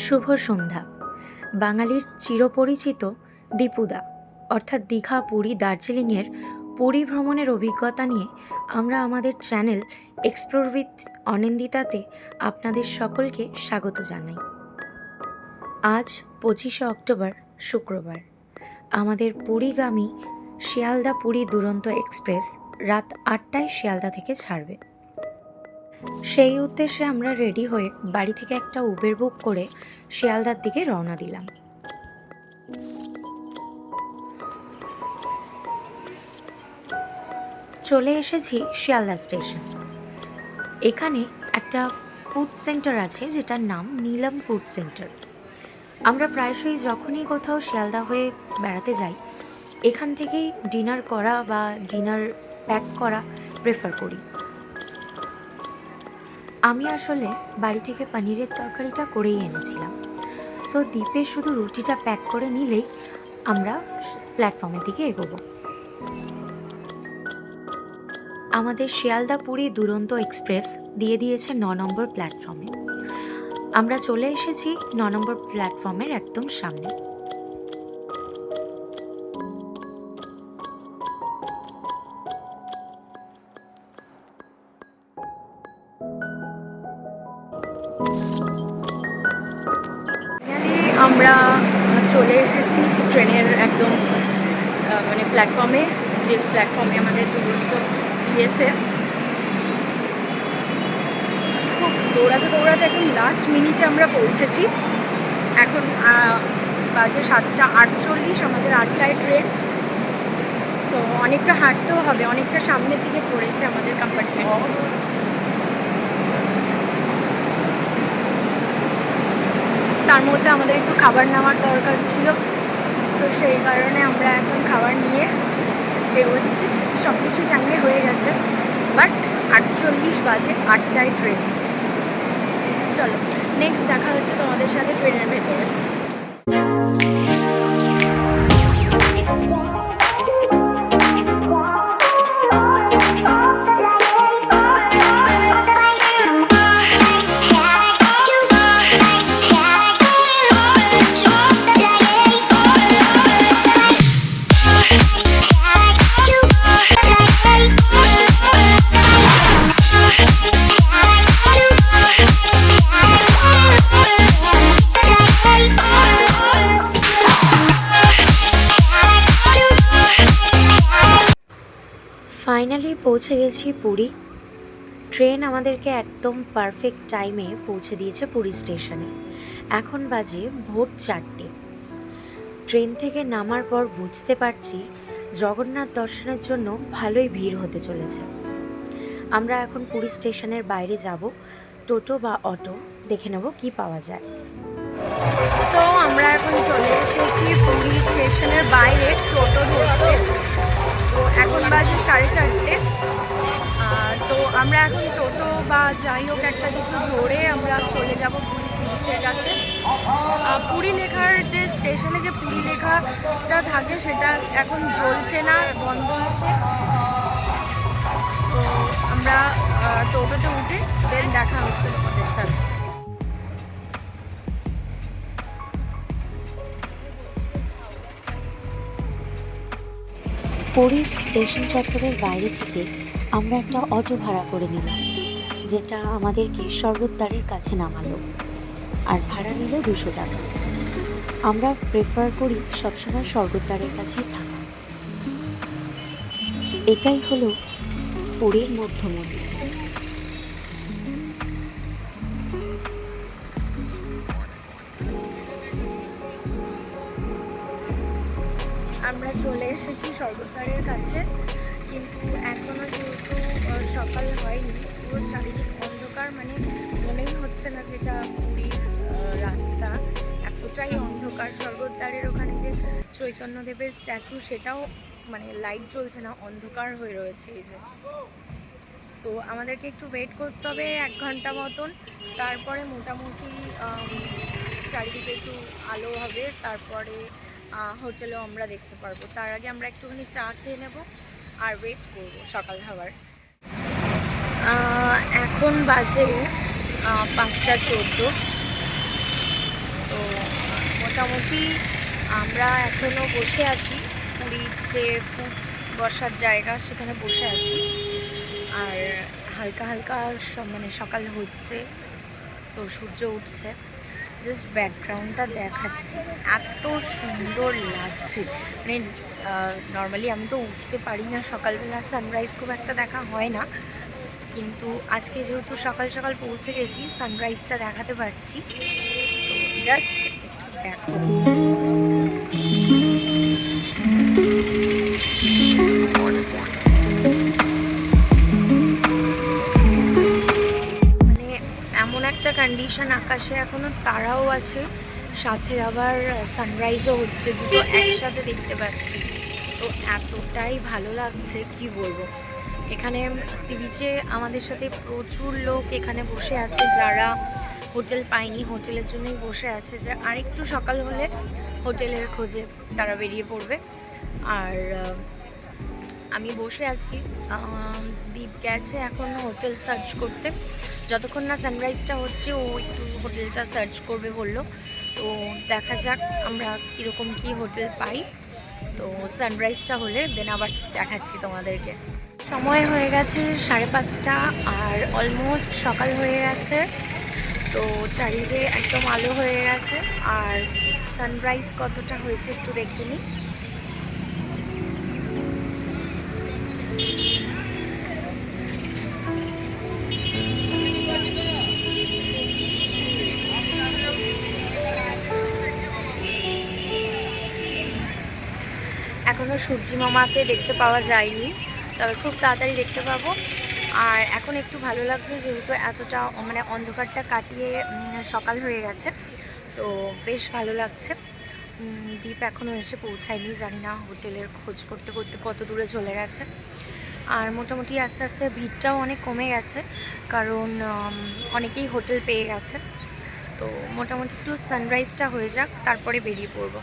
শুভ সন্ধ্যা। বাঙালির চিরপরিচিত দীপুদা অর্থাৎ দীঘা, পুরী, দার্জিলিংয়ের পরিভ্রমণের অভিজ্ঞতা নিয়ে আমরা আমাদের চ্যানেল এক্সপ্লোর উইথ অনিন্দিতাতে আপনাদের সকলকে স্বাগত জানাই। আজ 25শে অক্টোবর শুক্রবার। আমাদের পুরীগামী শিয়ালদা পুরী দুরন্ত এক্সপ্রেস রাত 8টায় শিয়ালদা থেকে ছাড়বে। সেই উদ্দেশ্যে আমরা রেডি হয়ে বাড়ি থেকে একটা উবের বুক করে শিয়ালদার দিকে রওনা দিলাম। চলে এসেছি শিয়ালদা স্টেশন। এখানে একটা ফুড সেন্টার আছে যেটার নাম নীলম ফুড সেন্টার। আমরা প্রায়শই যখনই কোথাও শিয়ালদা হয়ে বেড়াতে যাই এখান থেকেই ডিনার করা বা ডিনার প্যাক করা প্রেফার করি। আমি আসলে বাড়ি থেকে পনিরের তরকারিটা করেই এনেছিলাম, সো দ্বীপে শুধু রুটিটা প্যাক করে নিলেই আমরা প্ল্যাটফর্মের দিকে এগোবো। আমাদের শিয়ালদা পুরী দুরন্ত এক্সপ্রেস দিয়ে দিয়েছে 9 নম্বর প্ল্যাটফর্মে। আমরা চলে এসেছি 9 নম্বর প্ল্যাটফর্মের একদম সামনে। আমরা চলে এসেছি ট্রেনের একদম প্ল্যাটফর্মে, যে প্ল্যাটফর্মে আমাদের দুরন্ত দিয়েছে। খুব দৌড়াতে দৌড়াতে এখন লাস্ট মিনিটে আমরা পৌঁছেছি। এখন বাজে 7:48, আমাদের 8টায় ট্রেন। সো অনেকটা হাঁটতেও হবে, অনেকটা সামনের দিকে পড়েছে আমাদের কম্পার্টমেন্ট। তার মধ্যে আমাদের একটু খাবার নেওয়ার দরকার ছিল, তো সেই কারণে আমরা এখন খাবার নিয়ে এগোচ্ছি। সব কিছু টাইমে হয়ে গেছে, বাট 8:40 বাজে, 8টায় ট্রেন। চলো নেক্সট দেখা হচ্ছে তোমাদের সাথে ট্রেনের ভেতরে। ফাইনালি পৌঁছে গেছি পুরী। ট্রেন আমাদেরকে একদম পারফেক্ট টাইমে পৌঁছে দিয়েছে পুরী স্টেশনে। এখন বাজে ভোর 4টে। ট্রেন থেকে নামার পর বুঝতে পারছি জগন্নাথ দর্শনের জন্য ভালোই ভিড় হতে চলেছে। আমরা এখন পুরী স্টেশনের বাইরে যাব, টোটো বা অটো দেখে নেব কি পাওয়া যায়। তো আমরা এখন চলে এসেছি পুরী স্টেশনের বাইরে টোটো ধরতে। তো এখন বাজে 4:30। তো আমরা এখন টোটো বা যাই হোক একটা কিছু ধরে আমরা চলে যাব পুরী সি বিচের কাছে। পুরী লেখার যে স্টেশনে যে পুরী লেখাটা থাকে সেটা এখন চলছে না, বন্ধ আছে। তো আমরা টোটোতে উঠে দেন দেখা হচ্ছে তোমাদের সাথে। পুরীর স্টেশন চত্বরের বাইরে থেকে আমরা একটা অটো ভাড়া করে নিলাম, যেটা আমাদেরকে স্বর্গদ্বারের কাছে নামালো, আর ভাড়া নিল 200 টাকা। আমরা প্রেফার করি সবসময় স্বর্গদ্বারের কাছেই থাকা। এটাই হলো পুরীর মধ্যমন্দির। আমরা চলে এসেছি স্বর্গদ্বারের কাছে, কিন্তু এখনও যেহেতু সকাল হয়নি, পুরো চারিদিক অন্ধকার, মনেই হচ্ছে না যেটা পুরীর রাস্তা, এতটাই অন্ধকার। স্বর্গদ্বারের ওখানে যে চৈতন্যদেবের স্ট্যাচু সেটাও লাইট জ্বলছে না, অন্ধকার হয়ে রয়েছে এই যে। সো আমাদেরকে একটু ওয়েট করতে হবে 1 ঘন্টা মতন, তারপরে মোটামুটি চারিদিকে একটু আলো হবে, তারপরে হোটেলেও আমরা দেখতে পারবো। তার আগে আমরা একটুখানি চা খেয়ে নেব আর ওয়েট করবো সকাল খাবার। এখন বাজে 5টা 14। মোটামুটি আমরা এখনও বসে আছি পুরীর যে ফুট বসার জায়গা সেখানে বসে আছি। আর হালকা হালকা মানে সকাল হচ্ছে, তো সূর্য উঠছে। জাস্ট ব্যাকগ্রাউন্ডটা দেখাচ্ছি, এত সুন্দর লাগছে। মানে নর্মালি আমি তো উঠতে পারি না সকালবেলা, সানরাইজ খুব একটা দেখা হয় না, কিন্তু আজকে যেহেতু সকাল সকাল পৌঁছে গেছি সানরাইজটা দেখাতে পারছি। তো জাস্ট দেখো, মানে এমন একটা কন্ডিশন, আকাশে এখনো তারাও আছে, সাথে আবার সানরাইজও হচ্ছে, দুটো একসাথে দেখতে পাচ্ছি। তো এতটাই ভালো লাগছে কি বলবো। এখানে সি বিচে আমাদের সাথে প্রচুর লোক এখানে বসে আছে, যারা হোটেল পায়নি, হোটেলের জন্যই বসে আছে, যে আরেকটু সকাল হলে হোটেলের খোঁজে তারা বেরিয়ে পড়বে। আর আমি বসে আছি, দীপ গেছে এখন হোটেল সার্চ করতে। যতক্ষণ না সানরাইজটা হচ্ছে ও একটু হোটেলটা সার্চ করবে বললো। তো দেখা যাক আমরা কীরকম কী হোটেল পাই। তো সানরাইজটা হলে দেন আবার দেখাচ্ছি তোমাদেরকে। সময় হয়ে গেছে 5:30, আর অলমোস্ট সকাল হয়ে গেছে। তো চারিদিকে একদম আলো হয়ে গেছে। আর সানরাইজ কতটা হয়েছে একটু দেখে নিই। এখনও সূর্যি মামাকে দেখতে পাওয়া যায়নি, তবে খুব তাড়াতাড়ি দেখতে পাবো। আর এখন একটু ভালো লাগছে, যেহেতু এতটা মানে অন্ধকারটা কাটিয়ে সকাল হয়ে গেছে, তো বেশ ভালো লাগছে। দীপ এখনও এসে পৌঁছায়নি, জানি না হোটেলের খোঁজ করতে করতে কত দূরে চলে গেছে। আর মোটামুটি আস্তে আস্তে ভিড়টাও অনেক কমে গেছে, কারণ অনেকেই হোটেল পেয়ে গেছে। তো মোটামুটি একটু সানরাইজটা হয়ে যাক, তারপরে বেরিয়ে পড়বো।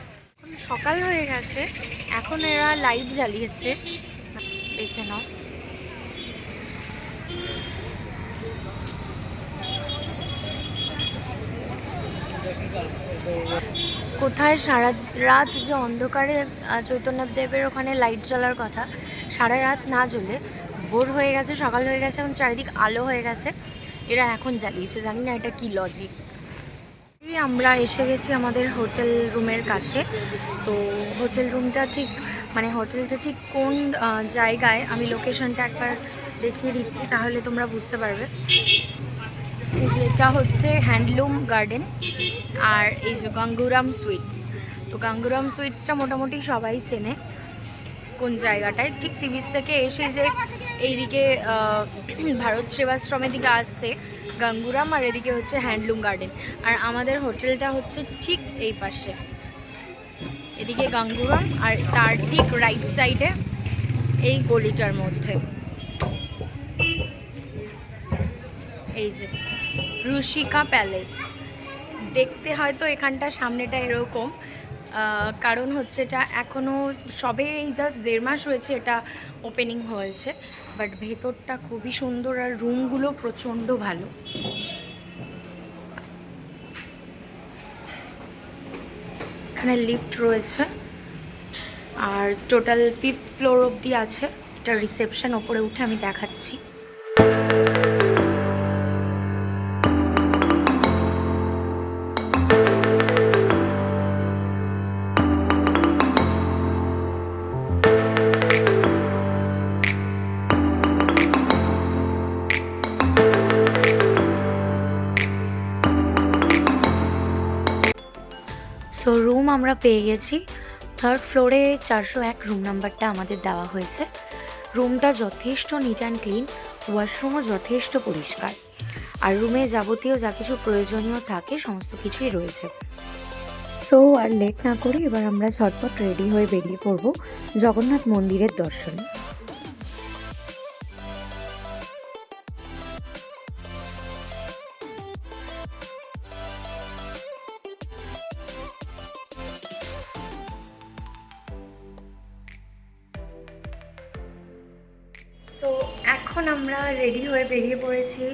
সকাল হয়ে গেছে, এখন এরা লাইট জ্বালিয়েছে, দেখে নাও। কোথায় সারা রাত যে অন্ধকারে চৈতন্যদেবের ওখানে লাইট জ্বলার কথা, সারা রাত না জ্বলে ভোর হয়ে গেছে, সকাল হয়ে গেছে, এখন চারিদিক আলো হয়ে গেছে, এরা এখন জ্বালিয়েছে। জানি না এটা কি লজিক। আমরা এসে গেছি আমাদের হোটেল রুমের কাছে। তো হোটেল রুমটা ঠিক মানে হোটেলটা ঠিক কোন জায়গায় আমি লোকেশনটা একবার দেখিয়ে দিচ্ছি, তাহলে তোমরা বুঝতে পারবে। এই যে এটা হচ্ছে হ্যান্ডলুম গার্ডেন, আর এই যে গাঙ্গুরাম সুইটস। তো গাঙ্গুরাম সুইটসটা মোটামুটি সবাই চেনে কোন জায়গাটায়। ঠিক সি বিচ থেকে এসে যে এইদিকে ভারত সেবাশ্রমের দিকে আসতে গাঙ্গুরাম, আর এদিকে হচ্ছে হ্যান্ডলুম গার্ডেন। আর আমাদের হোটেলটা হচ্ছে ঠিক এই পাশে, এদিকে গাঙ্গুরাম, আর তার ঠিক রাইট সাইডে এই গলিটার মধ্যে এই যে রুশিকা প্যালেস। দেখতে হয়তো এখানটা সামনেটা এরকম, কারণ হচ্ছে এটা এখনও সবে এই জাস্ট 1.5 মাস হয়েছে এটা ওপেনিং হয়েছে, বাট ভেতরটা খুবই সুন্দর আর রুমগুলো প্রচণ্ড ভালো। এখানে লিফট রয়েছে, আর টোটাল 5th ফ্লোর অবধি আছে। এটা রিসেপশন, ওপরে উঠে আমি দেখাচ্ছি। সো রুম আমরা পেয়ে গেছি। 3rd ফ্লোরে 401 রুম নাম্বারটা আমাদের দেওয়া হয়েছে। রুমটা যথেষ্ট নিট অ্যান্ড ক্লিন, ওয়াশরুমও যথেষ্ট পরিষ্কার, আর রুমে যাবতীয় যা কিছু প্রয়োজনীয় থাকে সমস্ত কিছুই রয়েছে। সো আর লেট না করে এবার আমরা ঝটপট রেডি হয়ে বেরিয়ে পড়ব জগন্নাথ মন্দিরের দর্শনে। সো এখন আমরা রেডি হয়ে বেরিয়ে পড়েছি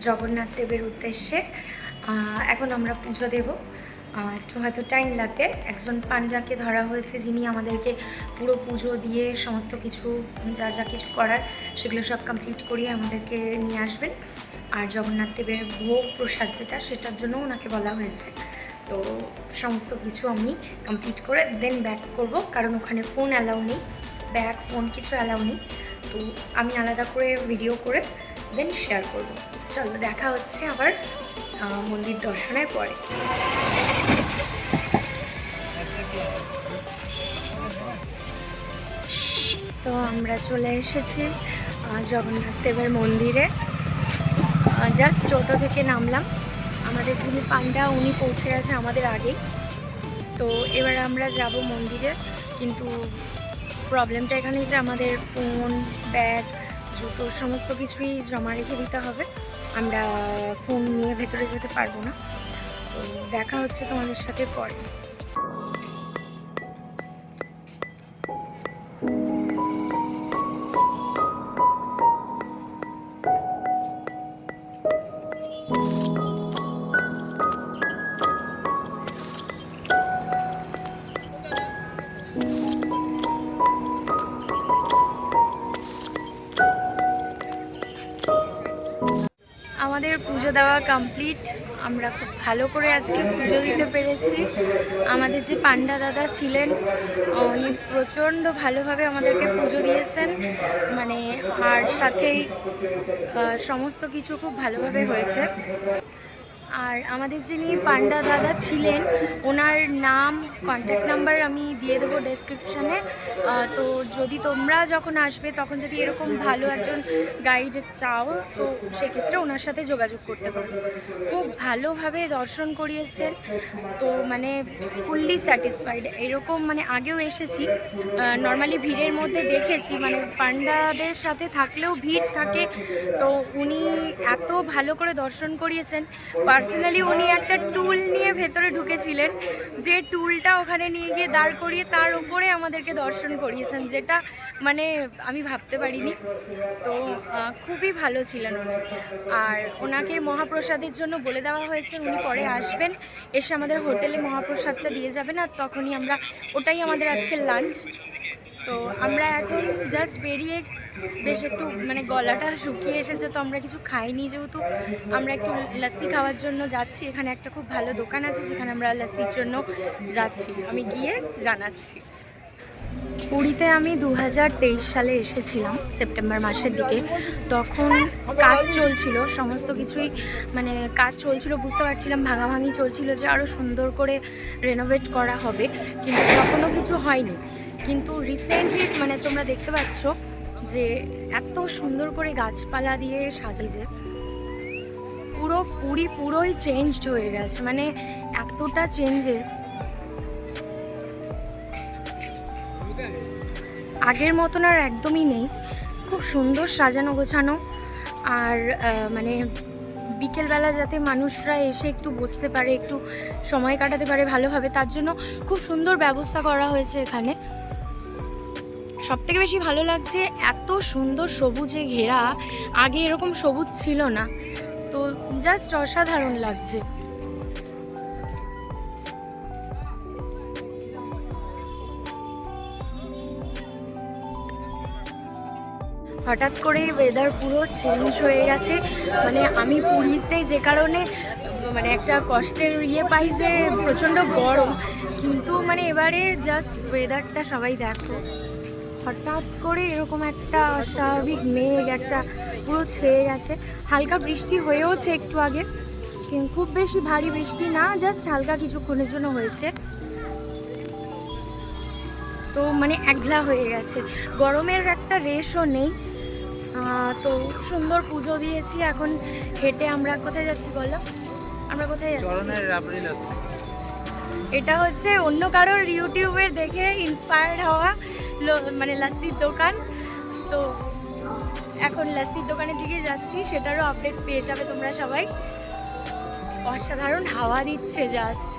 জগন্নাথ দেবের উদ্দেশ্যে। এখন আমরা পুজো দেব। একটু হয়তো টাইম লাগবে। একজন পান্ডাকে ধরা হয়েছে যিনি আমাদেরকে পুরো পুজো দিয়ে সমস্ত কিছু যা যা কিছু করার সেগুলো সব কমপ্লিট করিয়ে আমাদেরকে নিয়ে আসবেন। আর জগন্নাথ দেবের ভোগ প্রসাদ যেটা, সেটার জন্য ওনাকে বলা হয়েছে। তো সমস্ত কিছু আমি কমপ্লিট করে দেন ব্যাক করব, কারণ ওখানে ফোন অ্যালাউ নেই, ব্যাগ ফোন কিছু অ্যালাউ নেই। তো আমি আলাদা করে ভিডিও করে দেন শেয়ার করব। চলো দেখা হচ্ছে আবার মন্দির দর্শনের পরে। সো আমরা চলে এসেছি জগন্নাথ দেবের মন্দিরে। জাস্ট টোটো থেকে নামলাম, আমাদের যিনি পান্ডা উনি পৌঁছে গেছে আমাদের আগেই। তো এবার আমরা যাব মন্দিরে, কিন্তু প্রবলেমটা এখানে যে আমাদের ফোন, ব্যাগ, জুতো সমস্ত কিছুই জমা রেখে দিতে হবে। আমরা ফোন নিয়ে ভেতরে যেতে পারবো না। তো দেখা হচ্ছে তোমাদের সাথে পরে। আমাদের পুজো দেওয়া কমপ্লিট। আমরা খুব ভালো করে আজকে পুজো দিতে পেরেছি। আমাদের যে পান্ডা দাদা ছিলেন উনি প্রচণ্ড ভালোভাবে আমাদেরকে পুজো দিয়েছেন, মানে আর সাথেই সমস্ত কিছু খুব ভালোভাবে হয়েছে। আর আমাদের যিনি পান্ডা দাদা ছিলেন ওনার নাম, কন্ট্যাক্ট নাম্বার আমি দিয়ে দেবো ডেসক্রিপশানে। তো যদি তোমরা যখন আসবে তখন যদি এরকম ভালো একজন গাইড চাও তো সেক্ষেত্রে ওনার সাথে যোগাযোগ করতে পারো। খুব ভালোভাবে দর্শন করিয়েছেন, তো মানে ফুললি স্যাটিসফাইড। এরকম মানে আগেও এসেছি, নর্মালি ভিড়ের মধ্যে দেখেছি, মানে পান্ডাদের সাথে থাকলেও ভিড় থাকে। তো উনি এত ভালো করে দর্শন করিয়েছেন। পার্সোনালি উনি একটা টুল নিয়ে ভেতরে ঢুকেছিলেন, যে টুলটা ওখানে নিয়ে গিয়ে দাঁড় করিয়ে তার উপরে আমাদেরকে দর্শন করিয়েছেন, যেটা মানে আমি ভাবতে পারিনি। তো খুবই ভালো ছিলেন উনি। আর ওনাকে মহাপ্রসাদের জন্য বলে দেওয়া হয়েছে, উনি পরে আসবেন, এসে আমাদের হোটেলে মহাপ্রসাদটা দিয়ে যাবেন, আর তখনই আমরা, ওটাই আমাদের আজকের লাঞ্চ। তো আমরা এখন জাস্ট বেরিয়ে বেশ একটু মানে গলাটা শুকিয়ে এসেছে, তো আমরা কিছু খাইনি, যেহেতু আমরা একটু লস্যি খাওয়ার জন্য যাচ্ছি। এখানে একটা খুব ভালো দোকান আছে যেখানে আমরা লস্যির জন্য যাচ্ছি, আমি গিয়ে জানাচ্ছি। পুরীতে আমি 2023 সালে এসেছিলাম সেপ্টেম্বর মাসের দিকে। তখন কাজ চলছিল, সমস্ত কিছুই মানে কাজ চলছিল, বুঝতে পারছিলাম ভাঙাভাঙি চলছিল যে আরও সুন্দর করে রেনোভেট করা হবে, কিন্তু তখনও কিছু হয়নি। কিন্তু রিসেন্টলি মানে তোমরা দেখতে পাচ্ছ যে এত সুন্দর করে গাছপালা দিয়ে সাজিয়েছে, পুরো পুরোই চেঞ্জড হয়ে গেছে, মানে এতটা চেঞ্জেস আগের মতন আর একদমই নেই। খুব সুন্দর সাজানো গোছানো, আর মানে বিকেলবেলা যাতে মানুষরা এসে একটু বসতে পারে, একটু সময় কাটাতে পারে ভালোভাবে, তার জন্য খুব সুন্দর ব্যবস্থা করা হয়েছে এখানে। সবথেকে বেশি ভালো লাগছে এত সুন্দর সবুজে ঘেরা, আগে এরকম সবুজ ছিল না, তো জাস্ট অসাধারণ লাগছে। হঠাৎ করেই ওয়েদার পুরো চেঞ্জ হয়ে গেছে, মানে আমি পুরীতে যে কারণে মানে একটা কষ্টের পাই যে প্রচণ্ড গরম, কিন্তু মানে এবারে জাস্ট ওয়েদারটা সবাই দেখো, হঠাৎ করে এরকম একটা অস্বাভাবিক মেঘ একটা পুরো ছেয়ে গেছে। হালকা বৃষ্টি হয়েওছে একটু আগে, কিন্তু খুব বেশি ভারী বৃষ্টি না, জাস্ট হালকা কিছুক্ষণের জন্য হয়েছে। তো মানে একলা হয়ে গেছে, গরমের একটা রেশও নেই। তো সুন্দর পুজো দিয়েছি। এখন হেঁটে আমরা কোথায় যাচ্ছি বলো? আমরা কোথায় যাচ্ছি? এটা হচ্ছে অন্য কারোর ইউটিউবের দেখে ইন্সপায়ার্ড হওয়া মানে লাস্সির দোকান। তো এখন লাস্সির দোকানের দিকে যাচ্ছি, সেটারও আপডেট পেয়ে যাবে তোমরা সবাই। অসাধারণ হাওয়া দিচ্ছে জাস্ট।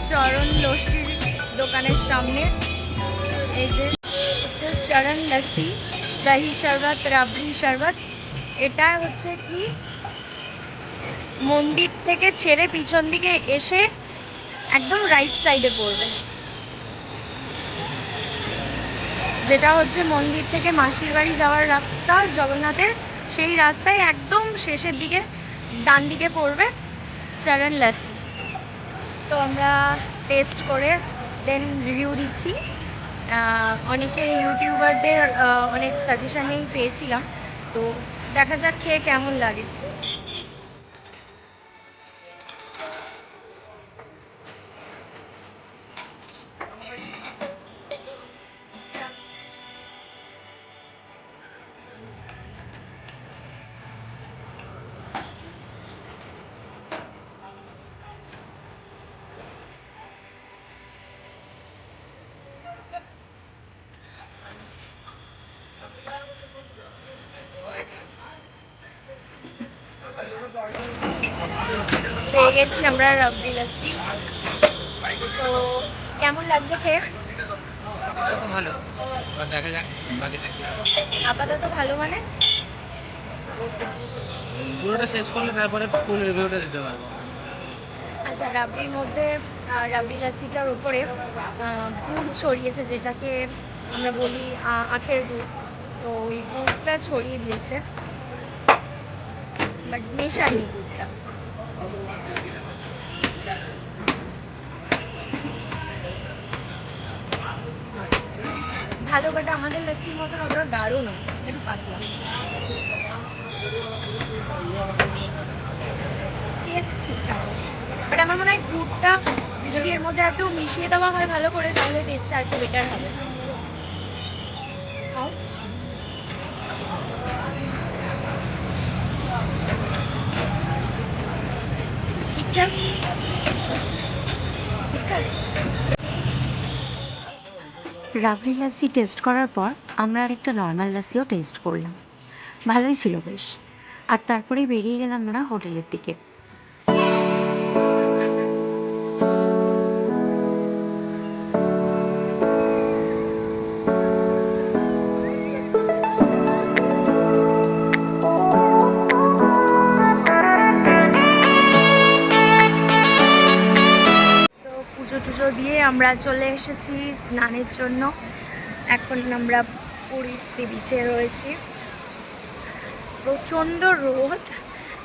চরণ লস্যির দোকানের সামনে। এই যে হচ্ছে চরণ লস্যি, দহি শরবত, রাবড়ি শরবত। এটা হচ্ছে কি মন্দির থেকে ছেড়ে পিছন দিকে এসে একদম রাইট সাইডে পড়বে, যেটা হচ্ছে মন্দির থেকে মাসির বাড়ি যাওয়ার রাস্তা জগন্নাথের, সেই রাস্তায় একদম শেষের দিকে ডান দিকে পড়বে চরণ লস্যি। তো আমরা টেস্ট করে দেন রিভিউ দিচ্ছি। অনেকে ইউটিউবারদের অনেক সাজেশানেই পেয়েছিলাম, তো দেখা যাক খেয়ে কেমন লাগে। পেয়ে গেছি আমরা রাবড়ি লস্যি। তো কেমন লাগছে খেয়ে? ভালো, দেখা যাক বাকিটা কি। আপাতত ভালো মানে পুরোটা শেষ করলে তারপরে ফুল রিভিউটা দিতে পারবো। আচ্ছা, রাবড়ির মধ্যে রাবড়ি লস্যিটার উপরে গুড় ছড়িয়েছে, যেটাকে আমরা বলি আখের গুড়। তো ওই গুড়টা ছড়িয়ে দিয়েছে, বাট মেশাইনি গুড়টা। ভালো, বাট আমাদের লস্যির মতন অতটা গাঢ় নয়, একটু পাতলা। টেস্ট ঠিকঠাক, বাট আমার মনে হয় গুড়টা যদি এর মধ্যে একটু মিশিয়ে দেওয়া হয় ভালো করে, তাহলে টেস্টটা একটু বেটার হবে। ঠিকঠাক ঠিকঠাক। রাবড়ি লাসি টেস্ট করার পর আমরা আরেকটা নর্মাল লাসিও টেস্ট করলাম, ভালোই ছিল বেশ। আর তারপরেই বেরিয়ে গেলাম আমরা হোটেলের দিকে। তো পুজো টুজো দিয়ে আমরা চলে এসেছি স্নানের জন্য। এখন আমরা পুরীর সি বিচে রয়েছি। প্রচণ্ড রোদ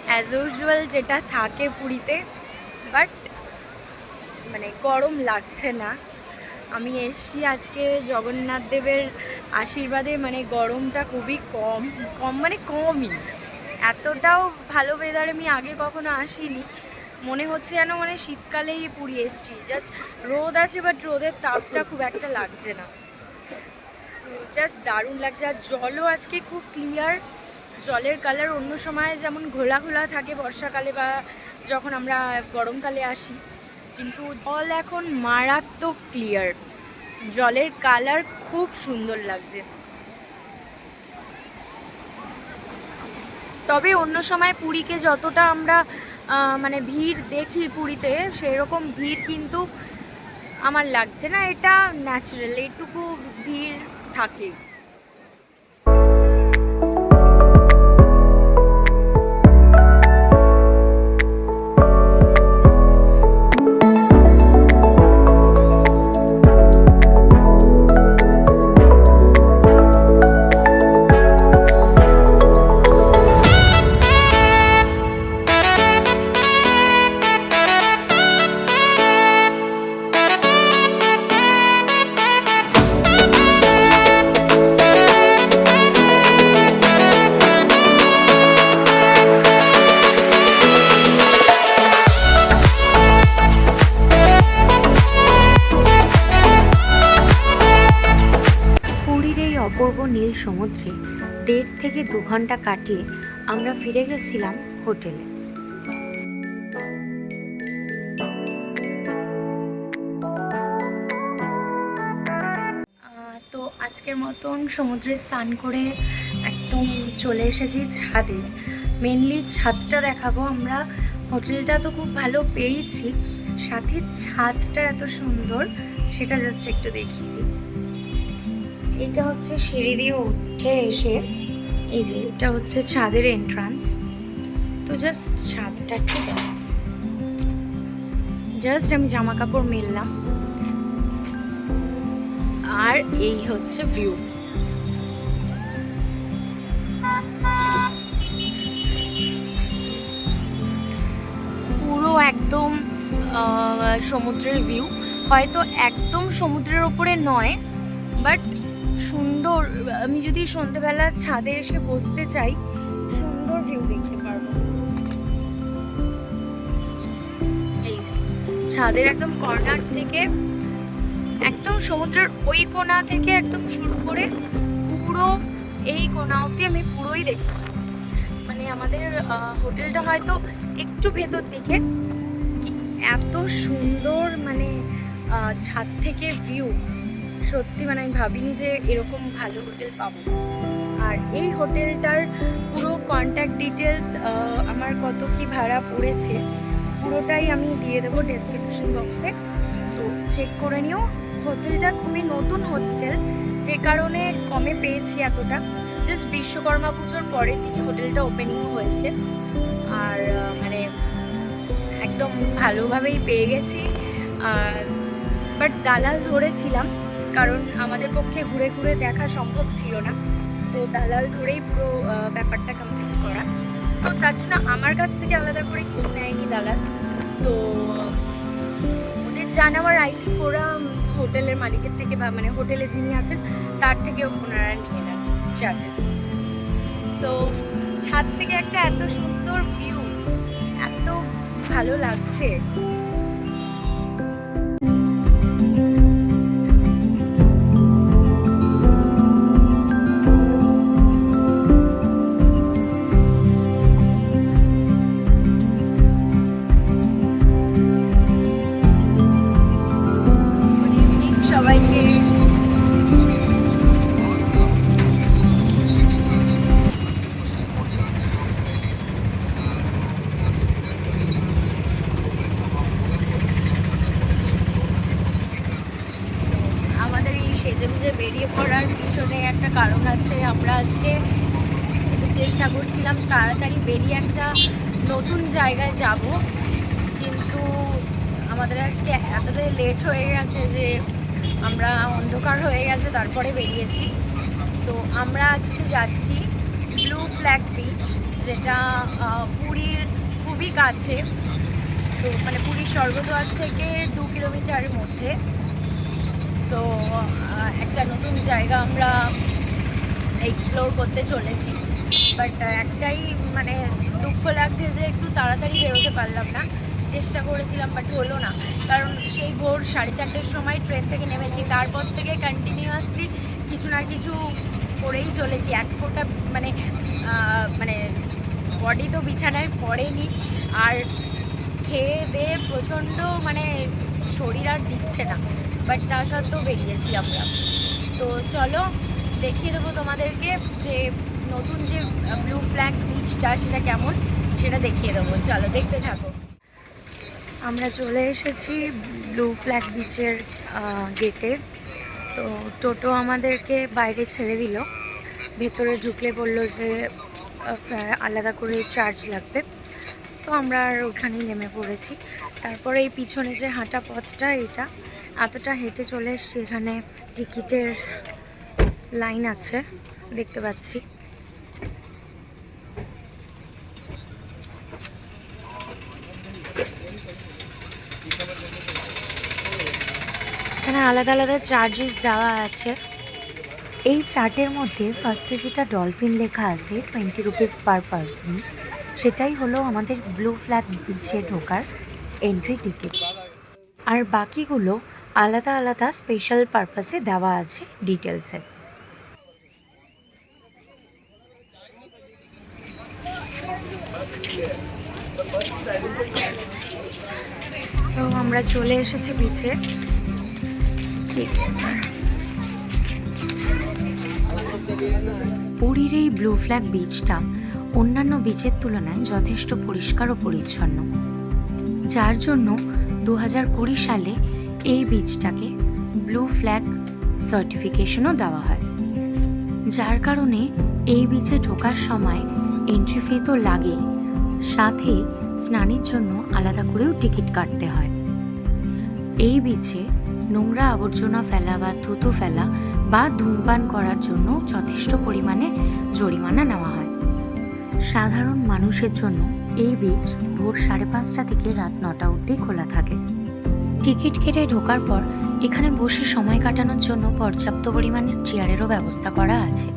অ্যাজ ইউজুয়াল যেটা থাকে পুরীতে, বাট মানে গরম লাগছে না। আমি এসছি আজকে জগন্নাথ দেবের আশীর্বাদে, মানে গরমটা খুবই কম কম মানে কমই। এতটাও ভালো ওয়েদারে আমি আগে কখনো আসিনি। মনে হচ্ছে যেন মানে শীতকালেই পুরী এসছি। জাস্ট রোদ আছে, বাট রোদের তাপটা খুব একটা লাগছে না। জাস্ট দারুণ লাগছে। আর জলও আজকে খুব ক্লিয়ার। জলের কালার অন্য সময় যেমন ঘোলা ঘোলা থাকে বর্ষাকালে বা যখন আমরা গরমকালে আসি, কিন্তু জল এখন মারাত্মক ক্লিয়ার। জলের কালার খুব সুন্দর লাগছে। তবে অন্য সময় পুরীকে যতটা আমরা মানে ভিড় দেখি পুরীতে, সেরকম ভিড় কিন্তু আমার লাগছে না। এটা ন্যাচারাল, এইটুকু ভিড় থাকে। অপূর্ব নীল সমুদ্রে 1.5 থেকে 2 ঘন্টা কাটিয়ে আমরা ফিরে গেছিলাম হোটেলে। তো আজকের মতন সমুদ্রে স্নান করে একদম চলে এসেছি ছাদে। মেনলি ছাদটা দেখাবো। আমরা হোটেলটা তো খুব ভালো পেয়েছি, সাথে ছাদটা এত সুন্দর, সেটা জাস্ট একটু দেখিয়ে দিই। এটা হচ্ছে সিঁড়ি দিয়ে উঠে এসে, এই যে এটা হচ্ছে ছাদের এন্ট্রান্স। তো জাস্ট ছাদটাকে জাস্ট আমি জামা কাপড় মেললাম, আর এই হচ্ছে ভিউ। পুরো একদম সমুদ্রের ভিউ, হয়তো একদম সমুদ্রের ওপরে নয়, বাট সুন্দর। আমি যদি সন্ধ্যেবেলা ছাদে এসে বসতে চাই, সুন্দর ভিউ দেখতে পারবো। এই যে ছাদের একদম কর্নার থেকে, একদম সমুদ্রের ওই কোণা থেকে একদম শুরু করে পুরো এই কোণা অবধি আমি পুরোই দেখতে পাচ্ছি। মানে আমাদের হোটেলটা হয়তো একটু ভেতর দিকে, এত সুন্দর মানে ছাদ থেকে ভিউ, সত্যি মানে আমি ভাবিনি যে এরকম ভালো হোটেল পাবো। আর এই হোটেলটার পুরো কন্ট্যাক্ট ডিটেলস, আমার কত কি ভাড়া পড়েছে পুরোটাই আমি দিয়ে দেবো ডেসক্রিপশন বক্সে, তো চেক করে নিও। হোটেলটা খুবই নতুন হোটেল, যে কারণে কমে পেয়েছি এতটা। জাস্ট বিশ্বকর্মা পুজোর পরে তিনি হোটেলটা ওপেনিং হয়েছে, আর মানে একদম ভালোভাবেই পেয়ে গেছি। বাট দালাল ধরেছিলাম, কারণ আমাদের পক্ষে ঘুরে ঘুরে দেখা সম্ভব ছিল না, তো দালাল ধরেই পুরো ব্যাপারটা কমপ্লিট করা। তো তার জন্য আমার কাছ থেকে আলাদা করে কিছু নেয়নি দালাল, তো ওদের জানাবার আই থিঙ্ক ওরা হোটেলের মালিকের থেকে বা মানে হোটেলে যিনি আছেন তার থেকে ওনারা নিয়ে নেন চার্জেস। সো ছাদ থেকে একটা এত সুন্দর ভিউ, এত ভালো লাগছে। সবাইকে আমাদের এই সেজেগুজে বেরিয়ে পড়ার পিছনে একটা কারণ আছে। আমরা আজকে চেষ্টা করছিলাম তাড়াতাড়ি বেরিয়ে একটা নতুন জায়গায় যাব, কিন্তু আমাদের আজকে এতটাই লেট হয়ে গেছে যে আমরা অন্ধকার হয়ে গেছে তারপরে বেরিয়েছি। সো আমরা আজকে যাচ্ছি ব্লু ফ্ল্যাগ বিচ, যেটা পুরীর খুবই কাছে, তো মানে পুরীর স্বর্গদ্বার থেকে 2 কিলোমিটারের মধ্যে। সো একটা নতুন জায়গা আমরা এক্সপ্লোর করতে চলেছি, বাট একটাই মানে দুঃখ লাগছে যে একটু তাড়াতাড়ি বেরোতে পারলাম না। চেষ্টা করেছিলাম বাট হলো না, কারণ সেই ভোর 4:30-র সময় ট্রেন থেকে নেমেছি, তারপর থেকে কন্টিনিউয়াসলি কিছু না কিছু করেই চলেছি। এক ফোঁটা মানে মানে বডি তো বিছানায় পড়েনি, আর খেয়ে দিয়ে প্রচণ্ড মানে শরীর আর দিচ্ছে না, বাট তা সত্ত্বেও বেরিয়েছি আমরা। তো চলো দেখিয়ে দেবো তোমাদেরকে যে নতুন যে ব্লু ফ্ল্যাগ বিচটা সেটা কেমন, সেটা দেখিয়ে দেবো। চলো দেখতে থাকো। আমরা চলে এসেছি ব্লু ফ্ল্যাগ বিচের গেটে। তো টোটো আমাদেরকে বাইরে ছেড়ে দিল, ভেতরে ঢুকলে বললো যে আলাদা করে চার্জ লাগবে, তো আমরা আর ওখানেই নেমে পড়েছি। তারপরে এই পিছনে যে হাঁটা পথটা, এটা এতটা হেঁটে চলে এসছি, এখানে টিকিটের লাইন আছে দেখতে পাচ্ছি। এখানে আলাদা আলাদা চার্জেস দেওয়া আছে। এই চার্টের মধ্যে ফার্স্টে যেটা ডলফিন লেখা আছে 20 রুপিস পার পারসন, সেটাই হলো আমাদের ব্লু ফ্ল্যাগ বিচে ঢোকার এন্ট্রি টিকিট, আর বাকিগুলো আলাদা আলাদা স্পেশাল পারপাসে দেওয়া আছে ডিটেলসে। সো আমরা চলে এসেছি বিচে। পুরীর এই ব্লু ফ্ল্যাগ বিচটা অন্যান্য বিচের তুলনায় যথেষ্ট পরিষ্কার ও পরিচ্ছন্ন, যার জন্য 2020 সালে এই বিচটাকে ব্লু ফ্ল্যাগ সার্টিফিকেশনও দেওয়া হয়, যার কারণে এই বিচে ঢোকার সময় এন্ট্রি ফি তো লাগেই, সাথে স্নানের জন্য আলাদা করেও টিকিট কাটতে হয়। এই বিচে নোংরা আবর্জনা ফেলা বা থুতু ফেলা বা ধূমপান করার জন্য যথেষ্ট পরিমাণে জরিমানা নেওয়া হয়। সাধারণ মানুষের জন্য এই বিচ ভোর 5:30 থেকে রাত 9টা অবধি খোলা থাকে। টিকিট কেটে ঢোকার পর এখানে বসে সময় কাটানোর জন্য পর্যাপ্ত পরিমাণের চেয়ারেরও ব্যবস্থা করা আছে,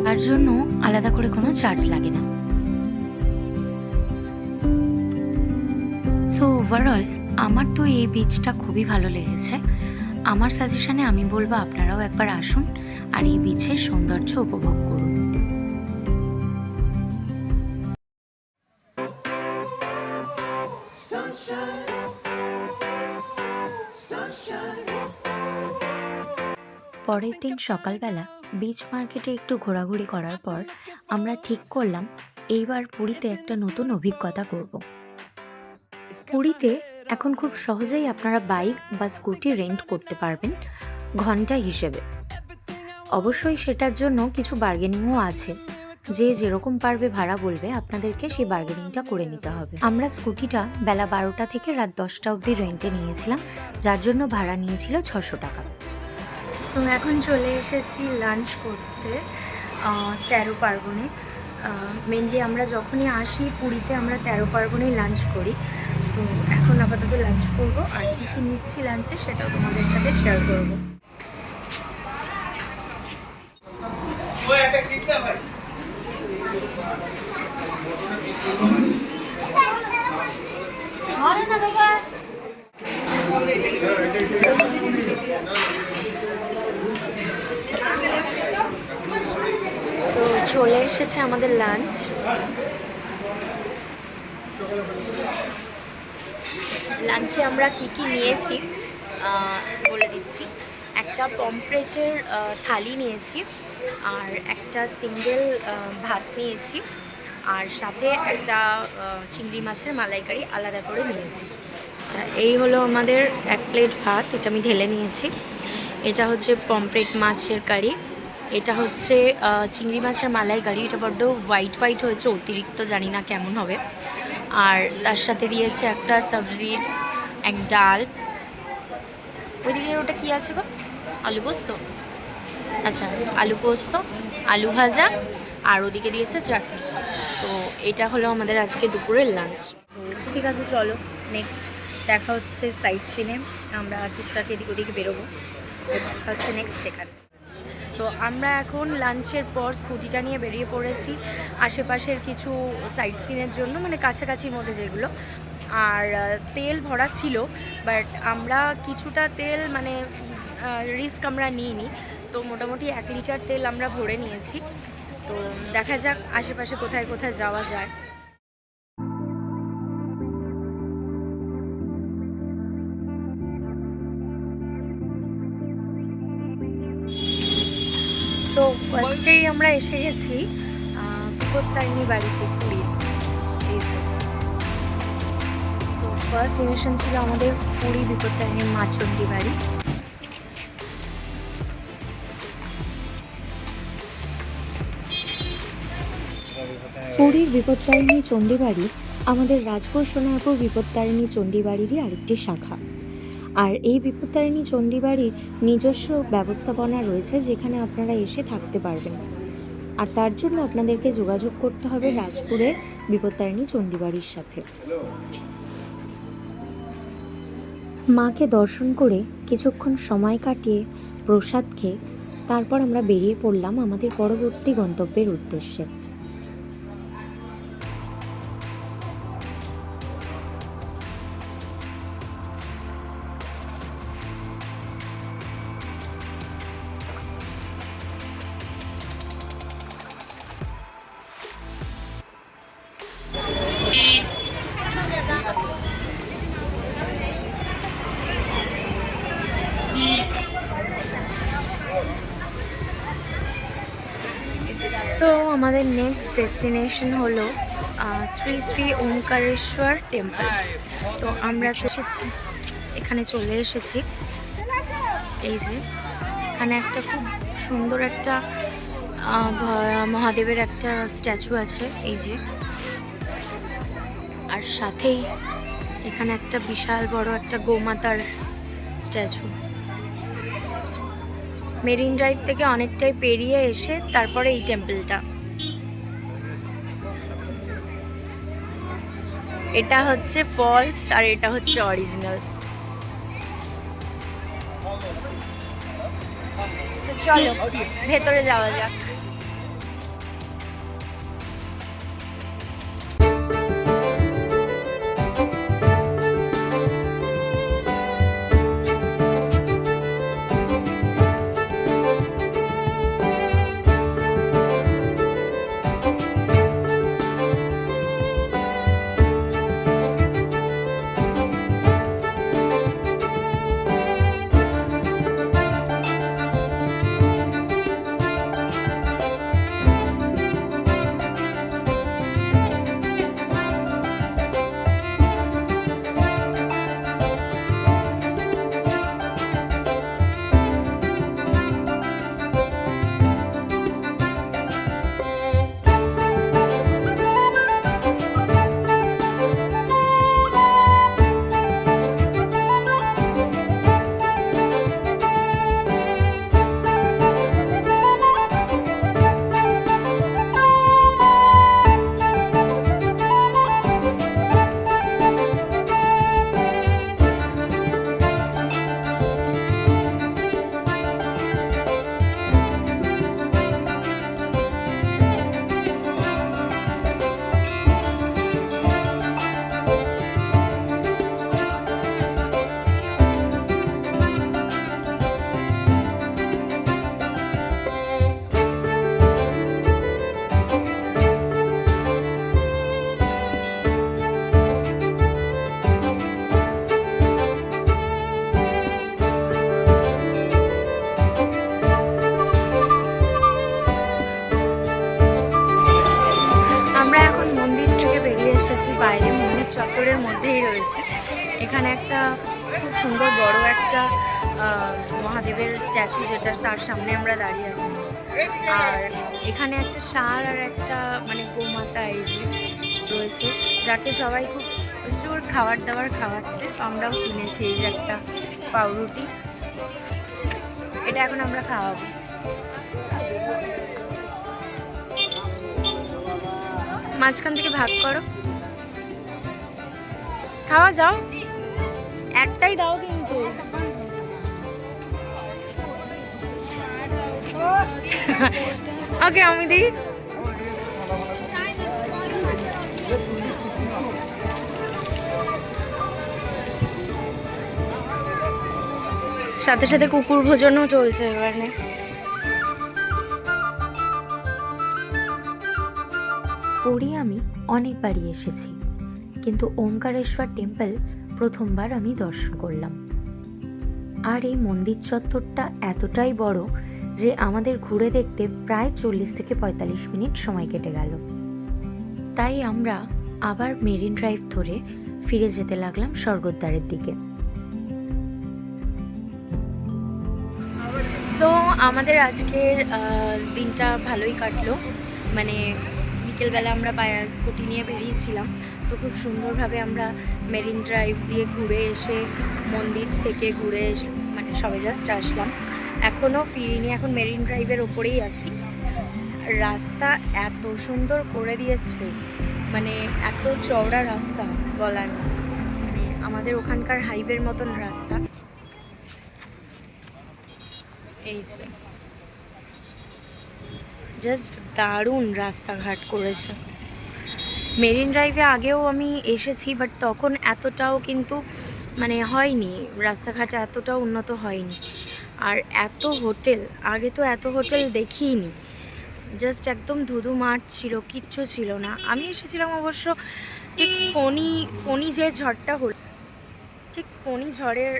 তার জন্য আলাদা করে কোনো চার্জ লাগে না। সো ওভারঅল আমার তো এই বিচটা খুবই ভালো লেগেছে। আমার সাজেশনে আমি বলবো আপনারাও একবার আসুন আর এই বিচের সৌন্দর্য উপভোগ করুন। পরের দিন সকালবেলা বিচ মার্কেটে একটু ঘোরাঘুরি করার পর আমরা ঠিক করলাম এইবার পুরীতে একটা নতুন অভিজ্ঞতা করব। পুরীতে এখন খুব সহজেই আপনারা বাইক বা স্কুটি রেন্ট করতে পারবেন ঘন্টা হিসেবে। অবশ্যই সেটার জন্য কিছু বার্গেনিংও আছে, যে যেরকম পারবে ভাড়া বলবে আপনাদেরকে সেই বার্গেনিংটা করে নিতে হবে। আমরা স্কুটিটা বেলা 12টা থেকে রাত 10টা অবধি রেন্টে নিয়েছিলাম, যার জন্য ভাড়া নিয়েছিল 600 টাকা। সো এখন চলে এসেছি লাঞ্চ করতে 13 পার্বণে। মেনলি আমরা যখনই আসি পুরীতে আমরা 13 পার্বণেই লাঞ্চ করি। তো এখন আপাতত লাঞ্চ করব, আর কী কী নিচ্ছি লাঞ্চে সেটাও তোমাদের সাথে শেয়ার করব। তো চলে এসেছে আমাদের লাঞ্চ। লাঞ্চে আমরা কি কি নিয়েছি বলে দিচ্ছি। একটা পমফ্রেটের থালি নিয়েছি, আর একটা সিঙ্গেল ভাত নিয়েছি, আর সাথে একটা চিংড়ি মাছের মালাইকারি আলাদা করে নিয়েছি। আচ্ছা, এই হলো আমাদের 1 প্লেট ভাত, এটা আমি ঢেলে নিয়েছি। এটা হচ্ছে পমফ্রেট মাছের কারি, এটা হচ্ছে চিংড়ি মাছের মালাইকারি, এটা বড্ড হোয়াইট হোয়াইট হয়েছে অতিরিক্ত, জানি না কেমন হবে। আর তার সাথে দিয়েছে একটা সবজি, এক ডাল, ওইদিকে ওটা কি আছে গো, আলু পোস্ত, আচ্ছা আলু পোস্ত, আলু ভাজা, আর ওদিকে দিয়েছে চাটনি। তো এটা হলো আমাদের আজকে দুপুরের লাঞ্চ। ঠিক আছে, চলো নেক্সট দেখা হচ্ছে সাইট সিনে। আমরা টুকটাক এদিক ওদিকে বেরোবো, দেখা হচ্ছে নেক্সট এখানে। তো আমরা এখন লাঞ্চের পর স্কুটিটা নিয়ে বেরিয়ে পড়েছি আশেপাশের কিছু সাইট সিনের জন্য, মানে কাছাকাছির মধ্যে যেগুলো। আর তেল ভরা ছিল, বাট আমরা কিছুটা তেল মানে রিস্ক আমরা নিইনি, তো মোটামুটি 1 লিটার তেল আমরা ভরে নিয়েছি। তো দেখা যাক আশেপাশে কোথায় কোথায় যাওয়া যায়। সো ফার্স্টেই আমরা এসে গেছি বিপত্তারিণী বাড়িতে, পুরী। সো ফার্স্ট ইমিশন ছিল আমাদের পুরী বিপত্তারিণী মা চণ্ডী বাড়ি। পুরীর বিপত্তারিণী চণ্ডীবাড়ি আমাদের রাজপুর সোনারপুর বিপত্তারিণী চণ্ডীবাড়িরই আরেকটি শাখা। আর এই বিপত্তারিণী চণ্ডীবাড়ির নিজস্ব ব্যবস্থাপনা রয়েছে, যেখানে আপনারা এসে থাকতে পারবেন। আর তার জন্য আপনাদেরকে যোগাযোগ করতে হবে রাজপুরের বিপত্তারিণী চণ্ডীবাড়ির সাথে। মাকে দর্শন করে কিছুক্ষণ সময় কাটিয়ে প্রসাদ খেয়ে তারপর আমরা বেরিয়ে পড়লাম আমাদের পরবর্তী গন্তব্যের উদ্দেশ্যে। সো আমাদের নেক্সট ডেস্টিনেশন হলো শ্রী শ্রী ওমকারেশ্বর টেম্পল। তো আমরা এসেছি এখানে চলে এসেছি। এই যে এখানে একটা খুব সুন্দর একটা মহাদেবের একটা স্ট্যাচু আছে, এই যে, আর সাথেই এখানে একটা বিশাল বড় একটা গোমাতার স্ট্যাচু। মেরিন ড্রাইভ থেকে অনেকটাই পেরিয়ে এসে তারপরে এই টেম্পলটা। এটা হচ্ছে ফলস আর এটা হচ্ছে অরিজিনাল। চলো ভেতরে যাওয়া যাক। বাইরে মন্দির চত্বরের মধ্যেই রয়েছে। এখানে একটা খুব সুন্দর বড় একটা মহাদেবের স্ট্যাচু, যেটা তার সামনে আমরা দাঁড়িয়ে আছি। আর এখানে একটা ষাঁড় আর একটা মানে গোমাতা এই যে রয়েছে, যাকে সবাই খুব প্রচুর খাবার দাবার খাওয়াচ্ছে। তো আমরাও কিনেছি এই যে একটা পাউরুটি, এটা এখন আমরা খাওয়াবো। মাঝখান থেকে ভাগ করো, খাওয়া যাও, একটাই দাও কিন্তু। ওকে আমি দিই। সাথে সাথে কুকুর ভোজনও চলছে এবারে। পুরী আমি অনেকবারই এসেছি, কিন্তু ওমকারেশ্বর টেম্পল প্রথমবার আমি দর্শন করলাম। আর এই মন্দির চত্বরটা এতটাই বড় যে আমাদের ঘুরে দেখতে প্রায় 40 থেকে 45 মিনিট সময় কেটে গেল। তাই আমরা আবার মেরিন ড্রাইভ ধরে ফিরে যেতে লাগলাম স্বর্গদ্বারের দিকে। সো আমাদের আজকের দিনটা ভালোই কাটলো। মানে বিকেলবেলা আমরা স্কুটি নিয়ে বেরিয়েছিলাম, তো খুব সুন্দরভাবে আমরা মেরিন ড্রাইভ দিয়ে ঘুরে এসে মন্দির থেকে ঘুরে এসে মানে সবে জাস্ট আসলাম, এখনও ফিরিনি, এখন মেরিন ড্রাইভের ওপরেই আছি। রাস্তা এত সুন্দর করে দিয়েছে, মানে এত চওড়া রাস্তা বলার না, মানে আমাদের ওখানকার হাইওয়ের মতন রাস্তা। এই যে জাস্ট দারুণ রাস্তাঘাট করেছে। মেরিন ড্রাইভে আগেও আমি এসেছি, বাট তখন এতটাও কিন্তু মানে হয়নি, রাস্তাঘাট এতটাও উন্নত হয়নি। আর এত হোটেল, আগে তো এত হোটেল দেখিইনি, জাস্ট একদম ধুধু মাঠ ছিল, কিচ্ছু ছিল না। আমি এসেছিলাম অবশ্য ঠিক ফণি যে ঝড়টা হলো, ঠিক ফণি ঝড়ের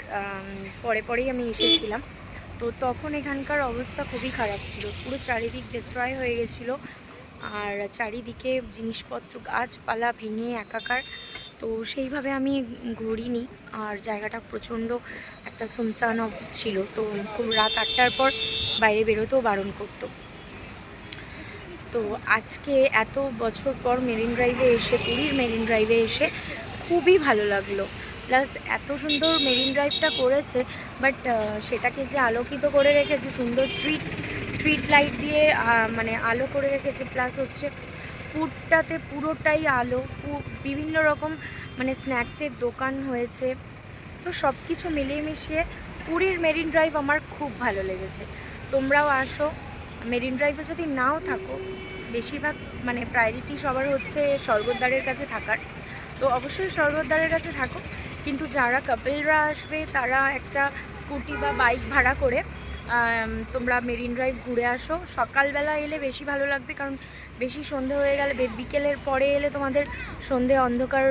পরেই আমি এসেছিলাম। তো তখন এখানকার অবস্থা খুবই খারাপ ছিল, পুরো চারিদিক ডিস্ট্রয় হয়ে গেছিলো, আর চারিদিকে জিনিসপত্র গাছপালা ভেঙে একাকার। তো সেইভাবে আমি ঘুরিনি। আর জায়গাটা প্রচণ্ড একটা সুনসান ছিল, তো খুব রাত 8টার পর বাইরে বেরোতেও বারণ করতো। তো আজকে এত বছর পর মেরিন ড্রাইভে এসে, পুরীর মেরিন ড্রাইভে এসে খুবই ভালো লাগলো। প্লাস এত সুন্দর মেরিন ড্রাইভটা করেছে, বাট সেটাকে যে আলোকিত করে রেখেছে, সুন্দর স্ট্রিট লাইট দিয়ে মানে আলো করে রেখেছে। প্লাস হচ্ছে ফুডটাতে পুরোটাই আলো, বিভিন্ন রকম মানে স্ন্যাক্সের দোকান হয়েছে। তো সব কিছু মিলিয়ে মিশিয়ে পুরীর মেরিন ড্রাইভ আমার খুব ভালো লেগেছে। তোমরাও আসো। মেরিন ড্রাইভে যদি নাও থাকো, বেশিরভাগ মানে প্রায়োরিটি সবার হচ্ছে স্বর্গদ্বারের কাছে থাকার, তো অবশ্যই স্বর্গদ্বারের কাছে থাকো। কিন্তু যারা কাপলরা আসবে তারা একটা স্কুটি বা বাইক ভাড়া করে তোমরা মেরিন ড্রাইভ ঘুরে আসো। সকালবেলা এলে বেশি ভালো লাগবে, কারণ বেশি সন্ধে হয়ে গেলে, বিকেলের পরে এলে তোমাদের সন্ধে অন্ধকার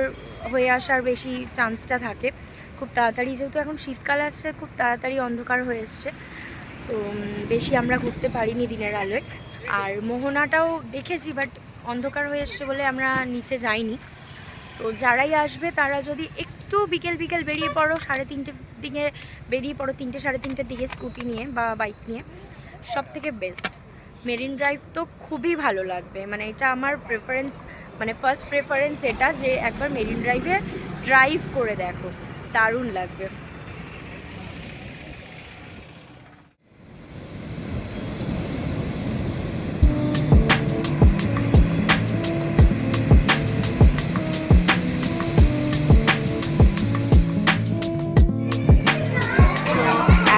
হয়ে আসার বেশি চান্সটা থাকে। খুব তাড়াতাড়ি, যেহেতু এখন শীতকাল আসছে, খুব তাড়াতাড়ি অন্ধকার হয়ে এসছে, তো বেশি আমরা ঘুরতে পারিনি দিনের আলোয়। আর মোহনাটাও দেখেছি, বাট অন্ধকার হয়ে এসছে বলে আমরা নিচে যাইনি। তো যারাই আসবে তারা যদি একটু বিকেল বিকেল বেরিয়ে পড়ো, 3:30 দিকে বেরিয়ে পড়ো, 3টে 3:30-র দিকে স্কুটি নিয়ে বা বাইক নিয়ে, সব থেকে বেস্ট। মেরিন ড্রাইভ তো খুবই ভালো লাগবে, মানে এটা আমার প্রেফারেন্স, মানে ফার্স্ট প্রেফারেন্স এটা, যে একবার মেরিন ড্রাইভে ড্রাইভ করে দেখো, দারুণ লাগবে।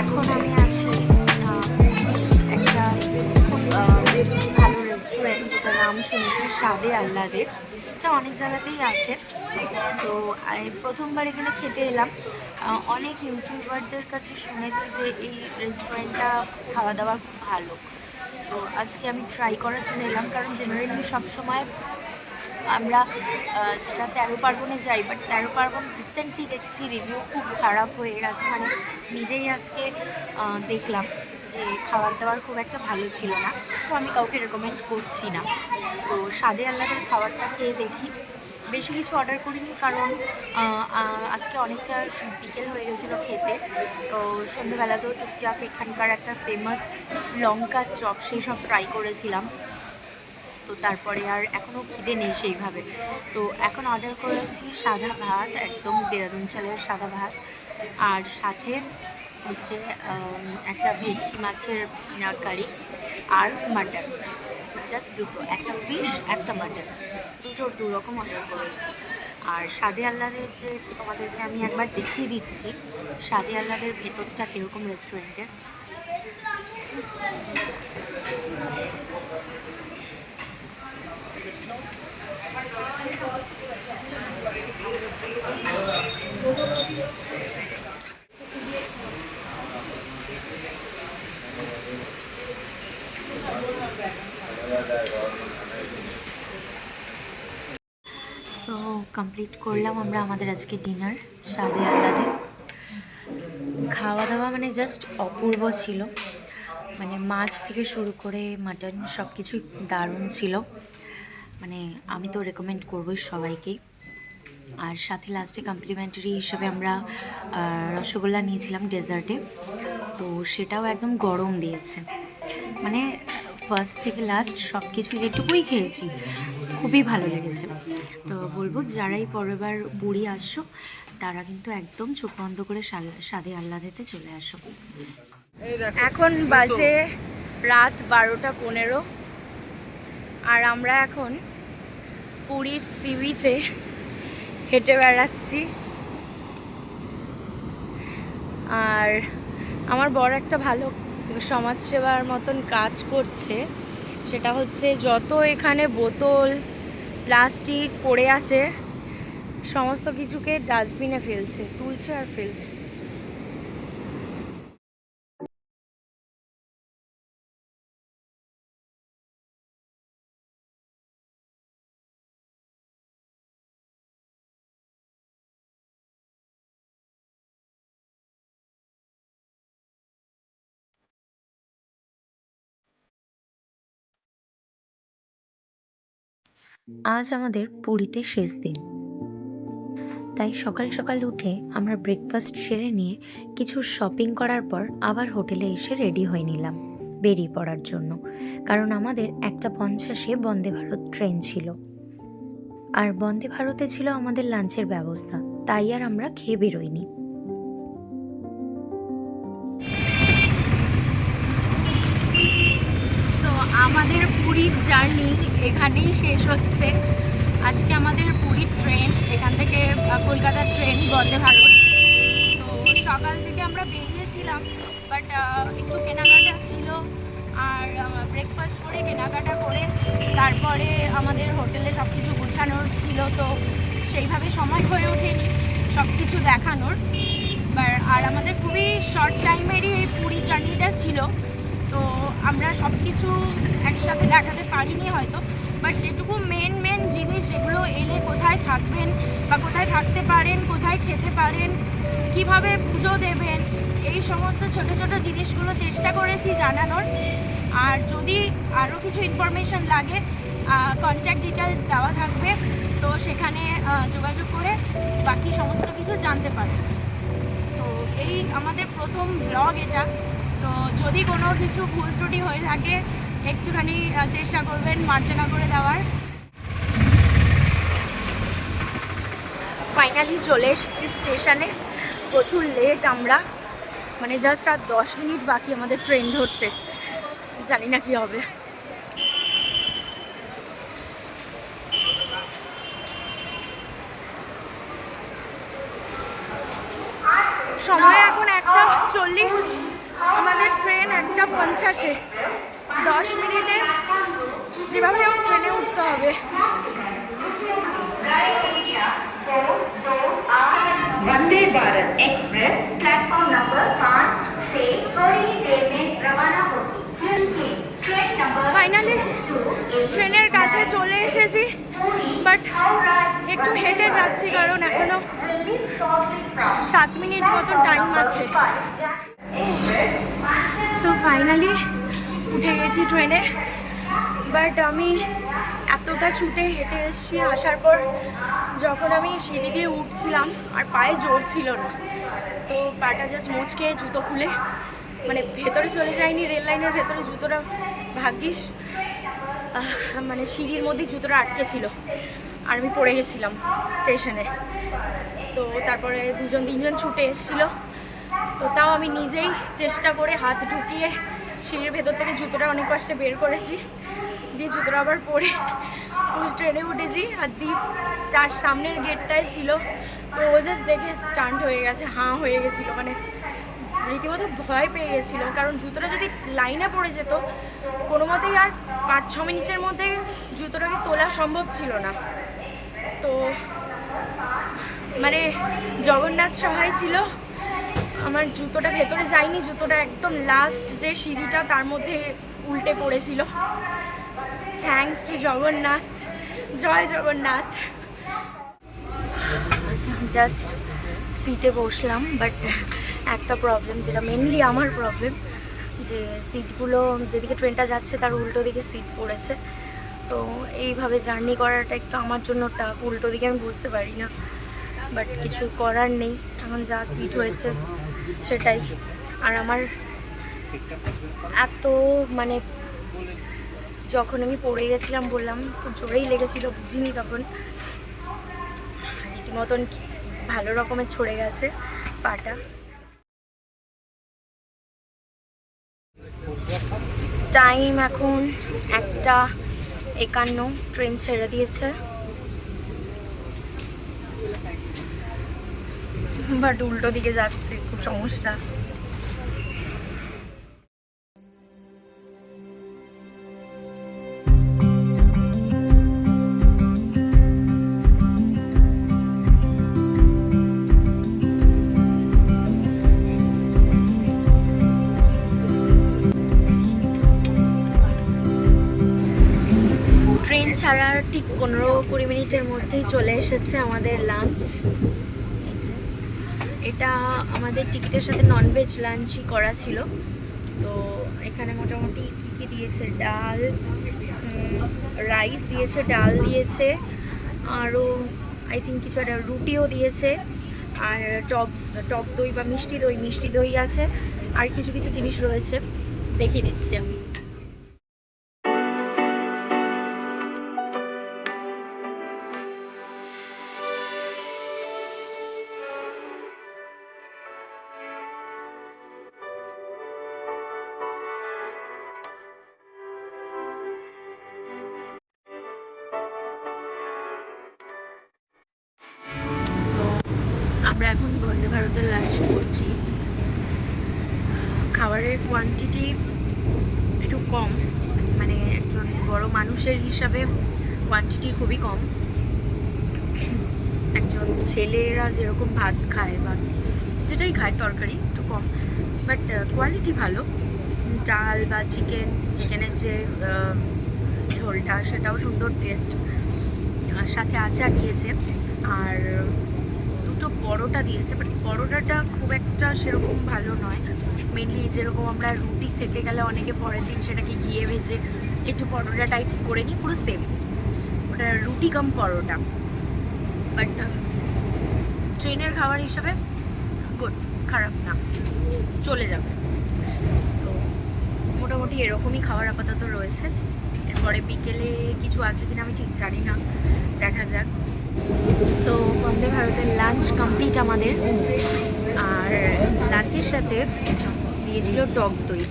এখন আমি আছি একটা খুব ভালো রেস্টুরেন্ট, যেটা নাম শুনেছি স্বাদে আহ্লাদে। এটা অনেক জায়গাতেই আছে। সো আমি প্রথমবার এখানে খেতে এলাম। অনেক ইউটিউবারদের কাছে শুনেছি যে এই রেস্টুরেন্টটা খাওয়া দাওয়া খুব ভালো। তো আজকে আমি ট্রাই করার জন্য এলাম, কারণ জেনারেলি সবসময় আমরা যেটা 13 পার্বণে যাই, বাট 13 পার্বণ রিসেন্টলি দেখছি রিভিউ খুব খারাপ হয়ে গেছে। মানে নিজেই আজকে দেখলাম যে খাবার দাবার খুব একটা ভালো ছিল না। তো আমি কাউকে রেকমেন্ড করছি না। তো স্বাদে আহ্লাদের খাবারটা খেয়ে দেখি। বেশি কিছু অর্ডার করিনি, কারণ আজকে অনেকটা বিকেল হয়ে গেছিলো খেতে। তো সন্ধ্যেবেলাতেও টুকটাক এখানকার একটা ফেমাস লঙ্কা চপ, সেই সব ট্রাই করেছিলাম। তো তারপরে আর এখনও খিদে নেই সেইভাবে। তো এখন অর্ডার করেছি সাদা ভাত, একদম দেরাদুন চালের সাদা ভাত, আর সাথে হচ্ছে একটা ভেটকি মাছের কারি আর মাটন। জাস্ট দুটো, একটা ফিশ একটা মাটন, দুটোর দু রকম অর্ডার করেছি। আর স্বাদে আহ্লাদের যে তোমাদেরকে আমি একবার দেখিয়ে দিচ্ছি স্বাদে আহ্লাদের ভেতরটা কীরকম রেস্টুরেন্টের। সো কমপ্লিট করলাম আমরা আমাদের আজকে ডিনার স্বাদে আহ্লাদে। খাওয়া দাওয়া মানে জাস্ট অপূর্ব ছিল। মানে মাছ থেকে শুরু করে মাটন সব কিছুই দারুণ ছিল। মানে আমি তো রেকমেন্ড করবোই সবাইকেই। আর সাথে লাস্টে কমপ্লিমেন্টারি হিসেবে আমরা রসগোল্লা নিয়েছিলাম ডেজার্টে। তো সেটাও একদম গরম দিয়েছে। মানে ফার্স্ট থেকে লাস্ট সব কিছু যেটুকুই খেয়েছি খুবই ভালো লেগেছে। তো বলবো যারাই পরের বার পুরী আসছো তারা কিন্তু একদম চোখ বন্ধ করে স্বাদে আহ্লাদেতে চলে আসো। এখন বাজে রাত 12টা 15, আর আমরা এখন পুরীর সি বিচে হেঁটে বেড়াচ্ছি। আর আমার বড় একটা ভালো সমাজসেবার মতন কাজ করছে, সেটা হচ্ছে যত এখানে বোতল প্লাস্টিক পড়ে আছে সমস্ত কিছুকে ডাস্টবিনে ফেলছে, তুলছে আর ফেলছে। আজ আমাদের পুরীতে শেষ দিন। তাই সকাল সকাল উঠে আমরা ব্রেকফাস্ট সেরে নিয়ে কিছু শপিং করার পর আবার হোটেলে এসে রেডি হয়ে নিলাম বেরিয়ে পড়ার জন্য, কারণ আমাদের 1:50-এ বন্দে ভারত ট্রেন ছিল। আর বন্দে ভারতে ছিল আমাদের লাঞ্চের ব্যবস্থা, তাই আর আমরা খেয়ে বেরোইনি। তো আমাদের পুরীর জার্নি এখানেই শেষ হচ্ছে। আজকে আমাদের পুরীর ট্রেন, এখান থেকে কলকাতার ট্রেন বন্দে ভারত। তো সকাল থেকে আমরা বেরিয়েছিলাম, বাট একটু কেনাকাটা ছিল, আর ব্রেকফাস্ট করে কেনাকাটা করে তারপরে আমাদের হোটেলে সব কিছু গোছানোর ছিল, তো সেইভাবে সময় হয়ে ওঠেনি সব কিছু দেখানোর। আর আমাদের খুবই শর্ট টাইমেরই এই পুরী জার্নিটা ছিল, তো আমরা সব কিছু একসাথে দেখাতে পারিনি হয়তো, বাট যেটুকু মেন জিনিস যেগুলো এলে কোথায় থাকবেন বা কোথায় থাকতে পারেন, কোথায় খেতে পারেন, কিভাবে পুজো দেবেন, এই সমস্ত ছোট ছোট জিনিসগুলো চেষ্টা করেছি জানানোর। আর যদি আরও কিছু ইনফরমেশন লাগে, কন্ট্যাক্ট ডিটেলস দেওয়া থাকবে, তো সেখানে যোগাযোগ করে বাকি সমস্ত কিছু জানতে পারেন। তো এই আমাদের প্রথম ব্লগ এটা, তো যদি কোনো কিছু ভুল ত্রুটি হয়ে থাকে একটুখানি চেষ্টা করবেন মার্জনা করে দেওয়ার। ফাইনালি চলে এসেছি স্টেশনে, প্রচুর লেট আমরা, মানে জাস্ট আর 10 মিনিট বাকি আমাদের ট্রেন ধরতে, জানি না কি হবে। সময় এখন 1:40, আমাদের ট্রেন 1:50-এ, 10 মিনিটে যেভাবে হোক ট্রেনে উঠতে হবে। Vande Bharat express platform number 5 से बड़ी देर में रवाना होगी। ट्रेन नंबर ফাইনালি ট্রেনের কাছে চলে এসেছি, বাট একটু হেঁটে যাচ্ছি কারণ এখনো 7 মিনিট মতো টাইম আছে। সো ফাইনালি উঠে গেছি ট্রেনে, বাট আমি এতটা ছুটে হেঁটে এসেছি, আসার পর যখন আমি সিঁড়ি দিয়ে উঠছিলাম আর পায়ে জোর ছিল না, তো পাটা জাস্ট মুচকে জুতো খুলে, মানে ভেতরে চলে যায়নি, রেল লাইনের ভেতরে জুতোটা ভাগ্যিস মানে সিঁড়ির মধ্যেই জুতোটা আটকে ছিল, আর আমি পড়ে গেছিলাম স্টেশনে। তো তারপরে 2-3জন ছুটে এসেছিলো, তো তাও আমি নিজেই চেষ্টা করে হাত ঢুকিয়ে সিঁড়ির ভেতর থেকে জুতোটা অনেক কষ্টে বের করেছি, দিয়ে জুতোটা আবার পরে ট্রেনে উঠেছি। আর দীপ তার সামনের গেটটায় ছিল, তো ও জাস্ট দেখে স্টান্ট হয়ে গেছে, হাঁ হয়ে গেছিলো, মানে রীতিমতো ভয় পেয়ে গেছিলো, কারণ জুতোটা যদি লাইনে পড়ে যেত কোনো মতেই আর 5-6 মিনিটের মধ্যে জুতোটাকে তোলা সম্ভব ছিল না। তো মানে জগন্নাথ সহায় ছিল, আমার জুতোটা ভেতরে যায়নি, জুতোটা একদম লাস্ট যে সিঁড়িটা তার মধ্যে উল্টে পড়েছিল। থ্যাঙ্কস টু জগন্নাথ, জয় জগন্নাথ। জাস্ট সিটে বসলাম, বাট একটা প্রবলেম, যেটা মেনলি আমার প্রবলেম, যে সিটগুলো যেদিকে ট্রেনটা যাচ্ছে তার উল্টো দিকে সিট পড়েছে, তো এইভাবে জার্নি করাটা একটু আমার জন্য টাফ, উল্টো দিকে আমি বুঝতে পারি না, বাট কিছু করার নেই, এখন যা সিট হয়েছে সেটাই। আর আমার এত মানে যখন আমি পড়ে গেছিলাম বললাম খুব জোরেই লেগেছিল, বুঝিনি তখন, রীতিমতন ভালো রকমের ছড়ে গেছে পাটা। টাইম এখন 1:51, ট্রেন ছেড়ে দিয়েছে, বাট উল্টো দিকে যাচ্ছে, খুব সমস্যা। ট্রেন ছাড়ার ঠিক 15-20 মিনিটের মধ্যেই চলে এসেছে আমাদের লাঞ্চ। এটা আমাদের টিকিটের সাথে ননভেজ লাঞ্চই করা ছিল। তো এখানে মোটামুটি কী কী দিয়েছে, ডাল, রাইস দিয়েছে, ডাল দিয়েছে, আরও আই থিঙ্ক কিছু একটা রুটিও দিয়েছে, আর টক টক দই বা মিষ্টি দই আছে, আর কিছু কিছু জিনিস রয়েছে, দেখিয়ে দিচ্ছি আমি। তো আমরা এখন বন্দে ভারতের লাঞ্চ করছি। খাবারের কোয়ান্টিটি একটু কম, মানে একজন বড় মানুষের হিসাবে কোয়ান্টিটি খুবই কম। একজন ছেলেরা যেরকম ভাত খায় বা যেটাই খায় তরকারি একটু কম, বাট কোয়ালিটি ভালো। ডাল বা চিকেনের যে ঝোলটা সেটাও সুন্দর টেস্ট, সাথে আচার দিয়েছে, আর দুটো পরোটা দিয়েছে, বাট পরোটাটা খুব একটা সেরকম ভালো নয়। মেনলি যেরকম আমরা রুটি থেকে গেলে অনেকে পরের দিন সেটাকে ঘিয়ে ভেজে একটু পরোটা টাইপস করে নিই, পুরো সেম ওটা রুটি কাম পরোটা। বাট ট্রেনের খাবার হিসাবে গুড, খারাপ না, চলে যাবে। তো মোটামুটি এরকমই খাবার আপাতত রয়েছে। এরপরে বিকেলে কিছু আছে কিনা আমি ঠিক জানি না, দেখা যাক। সো বন্দে ভারতের লাঞ্চ কমপ্লিট আমাদের, আর লাঞ্চের সাথে দিয়েছিল টক দই।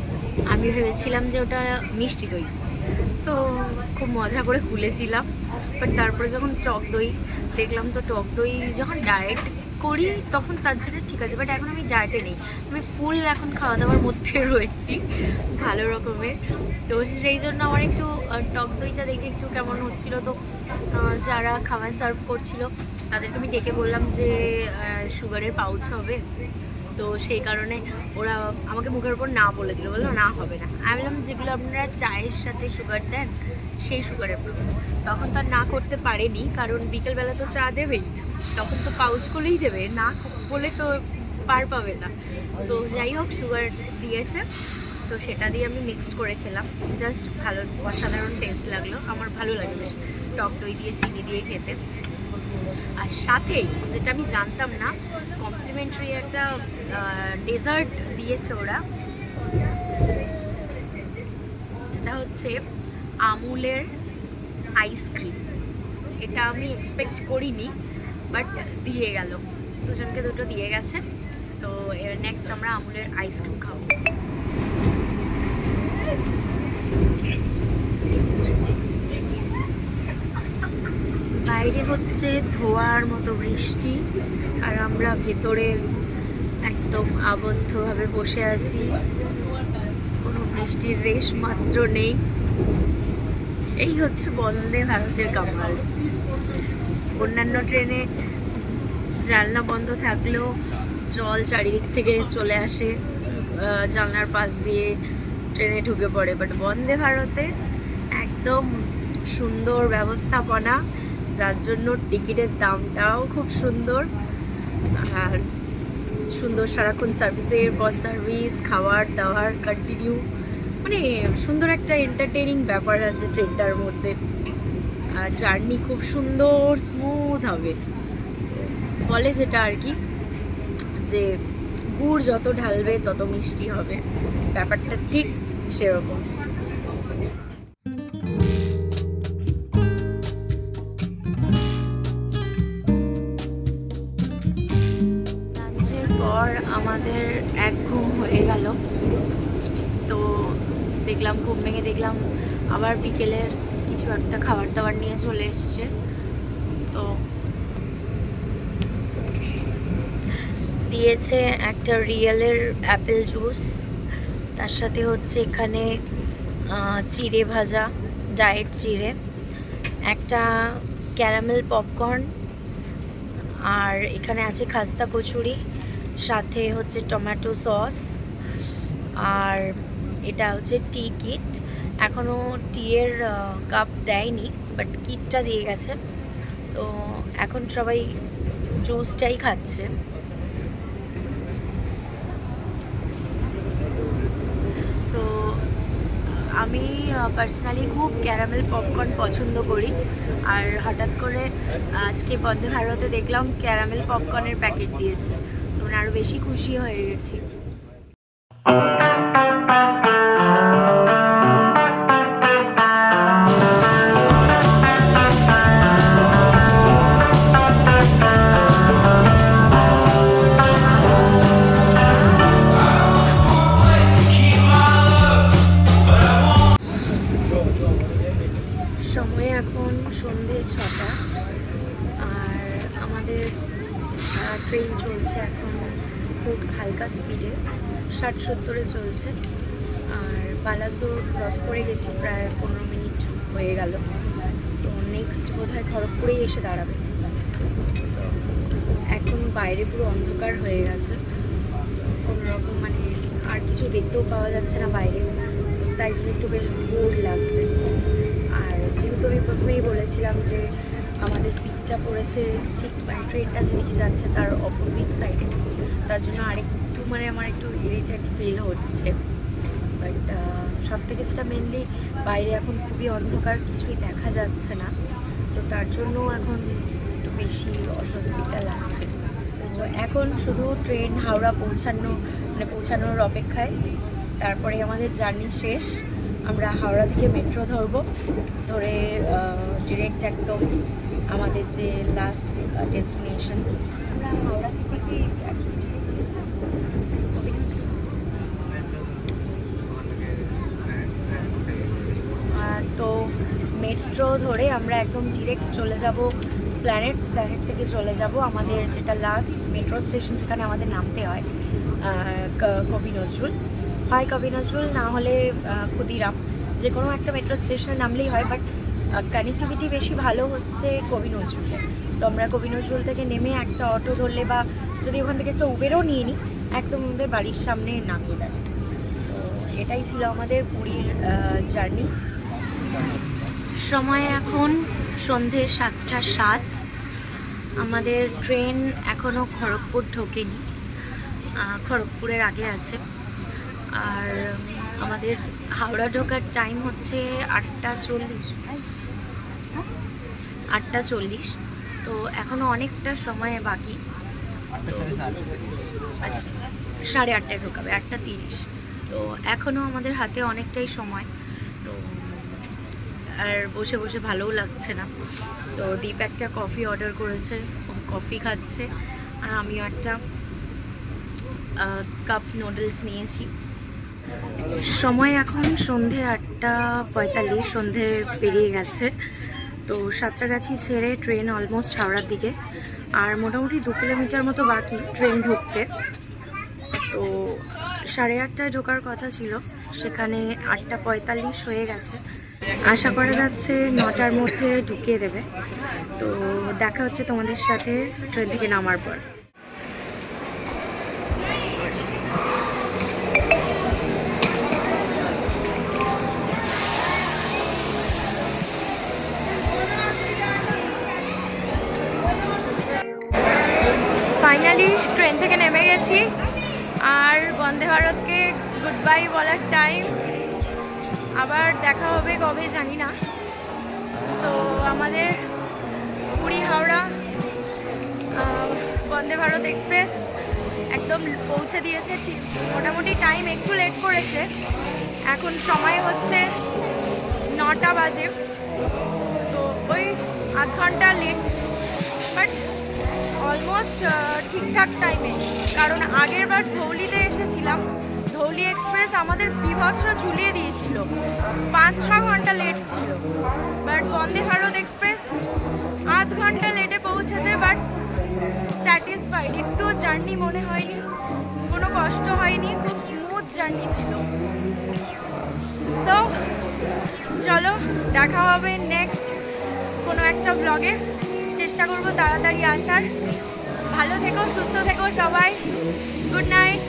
আমি ভেবেছিলাম যে ওটা মিষ্টি দই, তো খুব মজা করে খুলেছিলাম, বাট তারপরে যখন টক দই দেখলাম, তো টক দই যখন ডায়েট করি তখন তার জন্য ঠিক আছে, বাট এখন আমি ডায়েটে নেই, আমি ফুল এখন খাওয়া দাওয়ার মধ্যে রয়েছি ভালো রকমের। তো সেই জন্য আমার একটু টক দইটা দেখে একটু কেমন হচ্ছিল। তো যারা খাবার সার্ভ করছিল তাদেরকে আমি ডেকে বললাম যে সুগারের পাউচ হবে, তো সেই কারণে ওরা আমাকে মুখের উপর না বলে দিল, বললো না হবে না। আমি বললাম যেগুলো আপনারা চায়ের সাথে সুগার দেন সেই সুগারের পাউচ। তখন তো আর না করতে পারেনি, কারণ বিকেলবেলা তো চা দেবেই, তখন তো পাউচগুলোই দেবে, না বলে তো পার পাবে না। তো যাই হোক সুগার দিয়েছে, তো সেটা দিয়ে আমি মিক্সড করে খেলাম, জাস্ট ভালো, অসাধারণ টেস্ট লাগলো, আমার ভালো লাগে বেশ টক দই দিয়ে চিনি দিয়ে খেতে। আর সাথে যেটা আমি জানতাম না, কমপ্লিমেন্টারি একটা ডেজার্ট দিয়েছে ওরা, যেটা হচ্ছে আমুলের আইসক্রিম। এটা আমি এক্সপেক্ট করিনি, বাট দিয়ে গেল, দুজনকে দুটো দিয়ে গেছে। তো এর নেক্সট আমরা আমুলের আইসক্রিম খাবো। বাইরে হচ্ছে ধোয়ার মতো বৃষ্টি, আর আমরা ভেতরে একদম আবদ্ধভাবে বসে আছি, কোনো বৃষ্টির রেশ মাত্র নেই। এই হচ্ছে বন্দে ভারতের কামাল। অন্যান্য ট্রেনে জানলা বন্ধ থাকলেও জল চারিদিক থেকে চলে আসে, জানলার পাশ দিয়ে ট্রেনে ঢুকে পড়ে, বাট বন্দে ভারতে একদম সুন্দর ব্যবস্থাপনা, যার জন্য টিকিটের দামটাও খুব সুন্দর, আর সুন্দর সারাক্ষণ সার্ভিসের পর সার্ভিস, খাবার দাবার কন্টিনিউ, মানে সুন্দর একটা এন্টারটেইনিং ব্যাপার আছে ট্রেনটার মধ্যে। আর জার্নি খুব সুন্দর স্মুথ হবে, বলে যেটা আর কি, যে গুড় যত ঢালবে তত মিষ্টি হবে, ব্যাপারটা ঠিক সেরকম। লাঞ্চের পর আমাদের এক ঘুম হয়ে গেল, তো দেখলাম ঘুম ভেঙে দেখলাম আবার বিকেলের কিছু একটা খাবার দাবার নিয়ে চলে এসছে। তো দিয়েছে একটা রিয়েলের অ্যাপেল জুস, তার সাথে হচ্ছে এখানে চিড়ে ভাজা, ডায়েট চিড়ে, একটা ক্যারামেল পপকর্ন, আর এখানে আছে খাস্তা কচুরি, সাথে হচ্ছে টমেটো সস, আর এটা হচ্ছে টি কিট। এখনও টিয়ের কাপ দেয়নি, বাট কিটটা দিয়ে গেছে। তো এখন সবাই জুসটাই খাচ্ছে। তো আমি পার্সোনালি খুব ক্যারামেল পপকর্ন পছন্দ করি, আর হঠাৎ করে আজকে বন্দে ভারতে দেখলাম ক্যারামেল পপকর্নের প্যাকেট দিয়েছে, তো আরও বেশি খুশি হয়ে গেছি। সময় এখন সন্ধে 6টা, আর আমাদের ট্রেন চলছে এখন খুব হালকা স্পিডে, 60-70-এ চলছে। আর বালাসোর ক্রস করে গেছি, প্রায় 15 মিনিট হয়ে গেল। তো নেক্সট বোধহয় খড়গপুরেই এসে দাঁড়াবে। তো এখন বাইরে পুরো অন্ধকার হয়ে গেছে, কোনো রকম মানে আর কিছু দেখতেও পাওয়া যাচ্ছে না বাইরে, তাই জন্য একটু বেশ বোর লাগছে। আর যেহেতু আমি প্রথমেই বলেছিলাম যে আমাদের সিটটা পড়েছে ঠিক মানে ট্রেনটা যেদিকে যাচ্ছে তার অপোজিট সাইডে, তার জন্য আরেকটু মানে আমার একটু ইরিটেট ফিল হচ্ছে। বাট সব থেকে যেটা মেনলি বাইরে এখন খুবই অন্ধকার, কিছুই দেখা যাচ্ছে না, তো তার জন্য এখন একটু বেশি অস্বস্তিটা লাগছে। তো এখন শুধু ট্রেন হাওড়া পৌঁছানোর অপেক্ষায়, তারপরে আমাদের জার্নি শেষ। আমরা হাওড়া থেকে মেট্রো ধরবো, ধরে ডিরেক্ট একদম আমাদের যে লাস্ট ডেস্টিনেশন। আমরা হাওড়া থেকে কি তো মেট্রো ধরে আমরা একদম ডিরেক্ট চলে যাব স্প্ল্যানেড থেকে চলে যাব আমাদের যেটা লাস্ট মেট্রো স্টেশন, যেখানে আমাদের নামতে হয়, কবি নজরুল। হয় কবি নজরুল, না হলে ক্ষুদিরাম, যে কোনো একটা মেট্রো স্টেশনে নামলেই হয়। বাট কানেক্টিভিটি বেশি ভালো হচ্ছে কবি নজরুলে। তো আমরা কবি নজরুল থেকে নেমে একটা অটো ধরলে, বা যদি ওখান থেকে একটা উবেরও নিয়ে নিই, একদম আমাদের বাড়ির সামনে নামিয়ে দেয়। তো এটাই ছিল আমাদের পুরীর জার্নি। সময় এখন সন্ধে 7:07। আমাদের ট্রেন এখনও খড়গপুর ঢোকেনি, খড়গপুরের আগে আছে। আর আমাদের হাওড়া ঢোকার টাইম হচ্ছে 8:40। তো এখনও অনেকটা সময় বাকি। আচ্ছা, 8:30 ঢোকাবে, 8:30। তো এখনও আমাদের হাতে অনেকটাই সময়। তো আর বসে বসে ভালোও লাগছে না। তো দীপ একটা কফি অর্ডার করেছে, ও কফি খাচ্ছে, আর আমিও একটা কাপ নুডলস নিয়েছি। সময় এখন সন্ধে 8:45, সন্ধে পেরিয়ে গেছে। তো সাঁতরাগাছি ছেড়ে ট্রেন অলমোস্ট হাওড়ার দিকে, আর মোটামুটি 2 কিলোমিটার মতো বাকি ট্রেন ঢুকতে। তো 8:30টায় ঢোকার কথা ছিল, সেখানে 8:45 হয়ে গেছে। আশা করা যাচ্ছে 9টার মধ্যে ঢুকিয়ে দেবে। তো দেখা হচ্ছে তোমাদের সাথে ট্রেন থেকে নামার পর। ফাইনালি ট্রেন থেকে নেমে গেছি, আর বন্দে ভারতকে গুড বাই বলার টাইম। আবার দেখা হবে কবে জানি না। তো আমাদের পুরী হাওড়া বন্দে ভারত এক্সপ্রেস একদম পৌঁছে দিয়েছে। ঠিক মোটামুটি টাইম একটু লেট করেছে, এখন সময় হচ্ছে 9টা বাজে। তো ওই আধ ঘন্টা লেট, বাট অলমোস্ট ঠিকঠাক টাইমে। কারণ আগের বার ধৌলিতে এসেছিলাম, ধৌলি এক্সপ্রেস আমাদের বিভৎস ঝুলিয়ে দিয়েছিল, 5-6 ঘন্টা লেট ছিল। বাট বন্দে ভারত এক্সপ্রেস আধ ঘন্টা লেটে পৌঁছেছে, বাট স্যাটিসফাইড। একটু জার্নি মনে হয়নি, কোনো কষ্ট হয়নি, খুব স্মুথ জার্নি ছিল। সো চলো, দেখা হবে নেক্সট কোনো একটা ব্লগে। চেষ্টা করবো তাড়াতাড়ি আসার। ভালো থেকো, সুস্থ থেকো সবাই। Good night.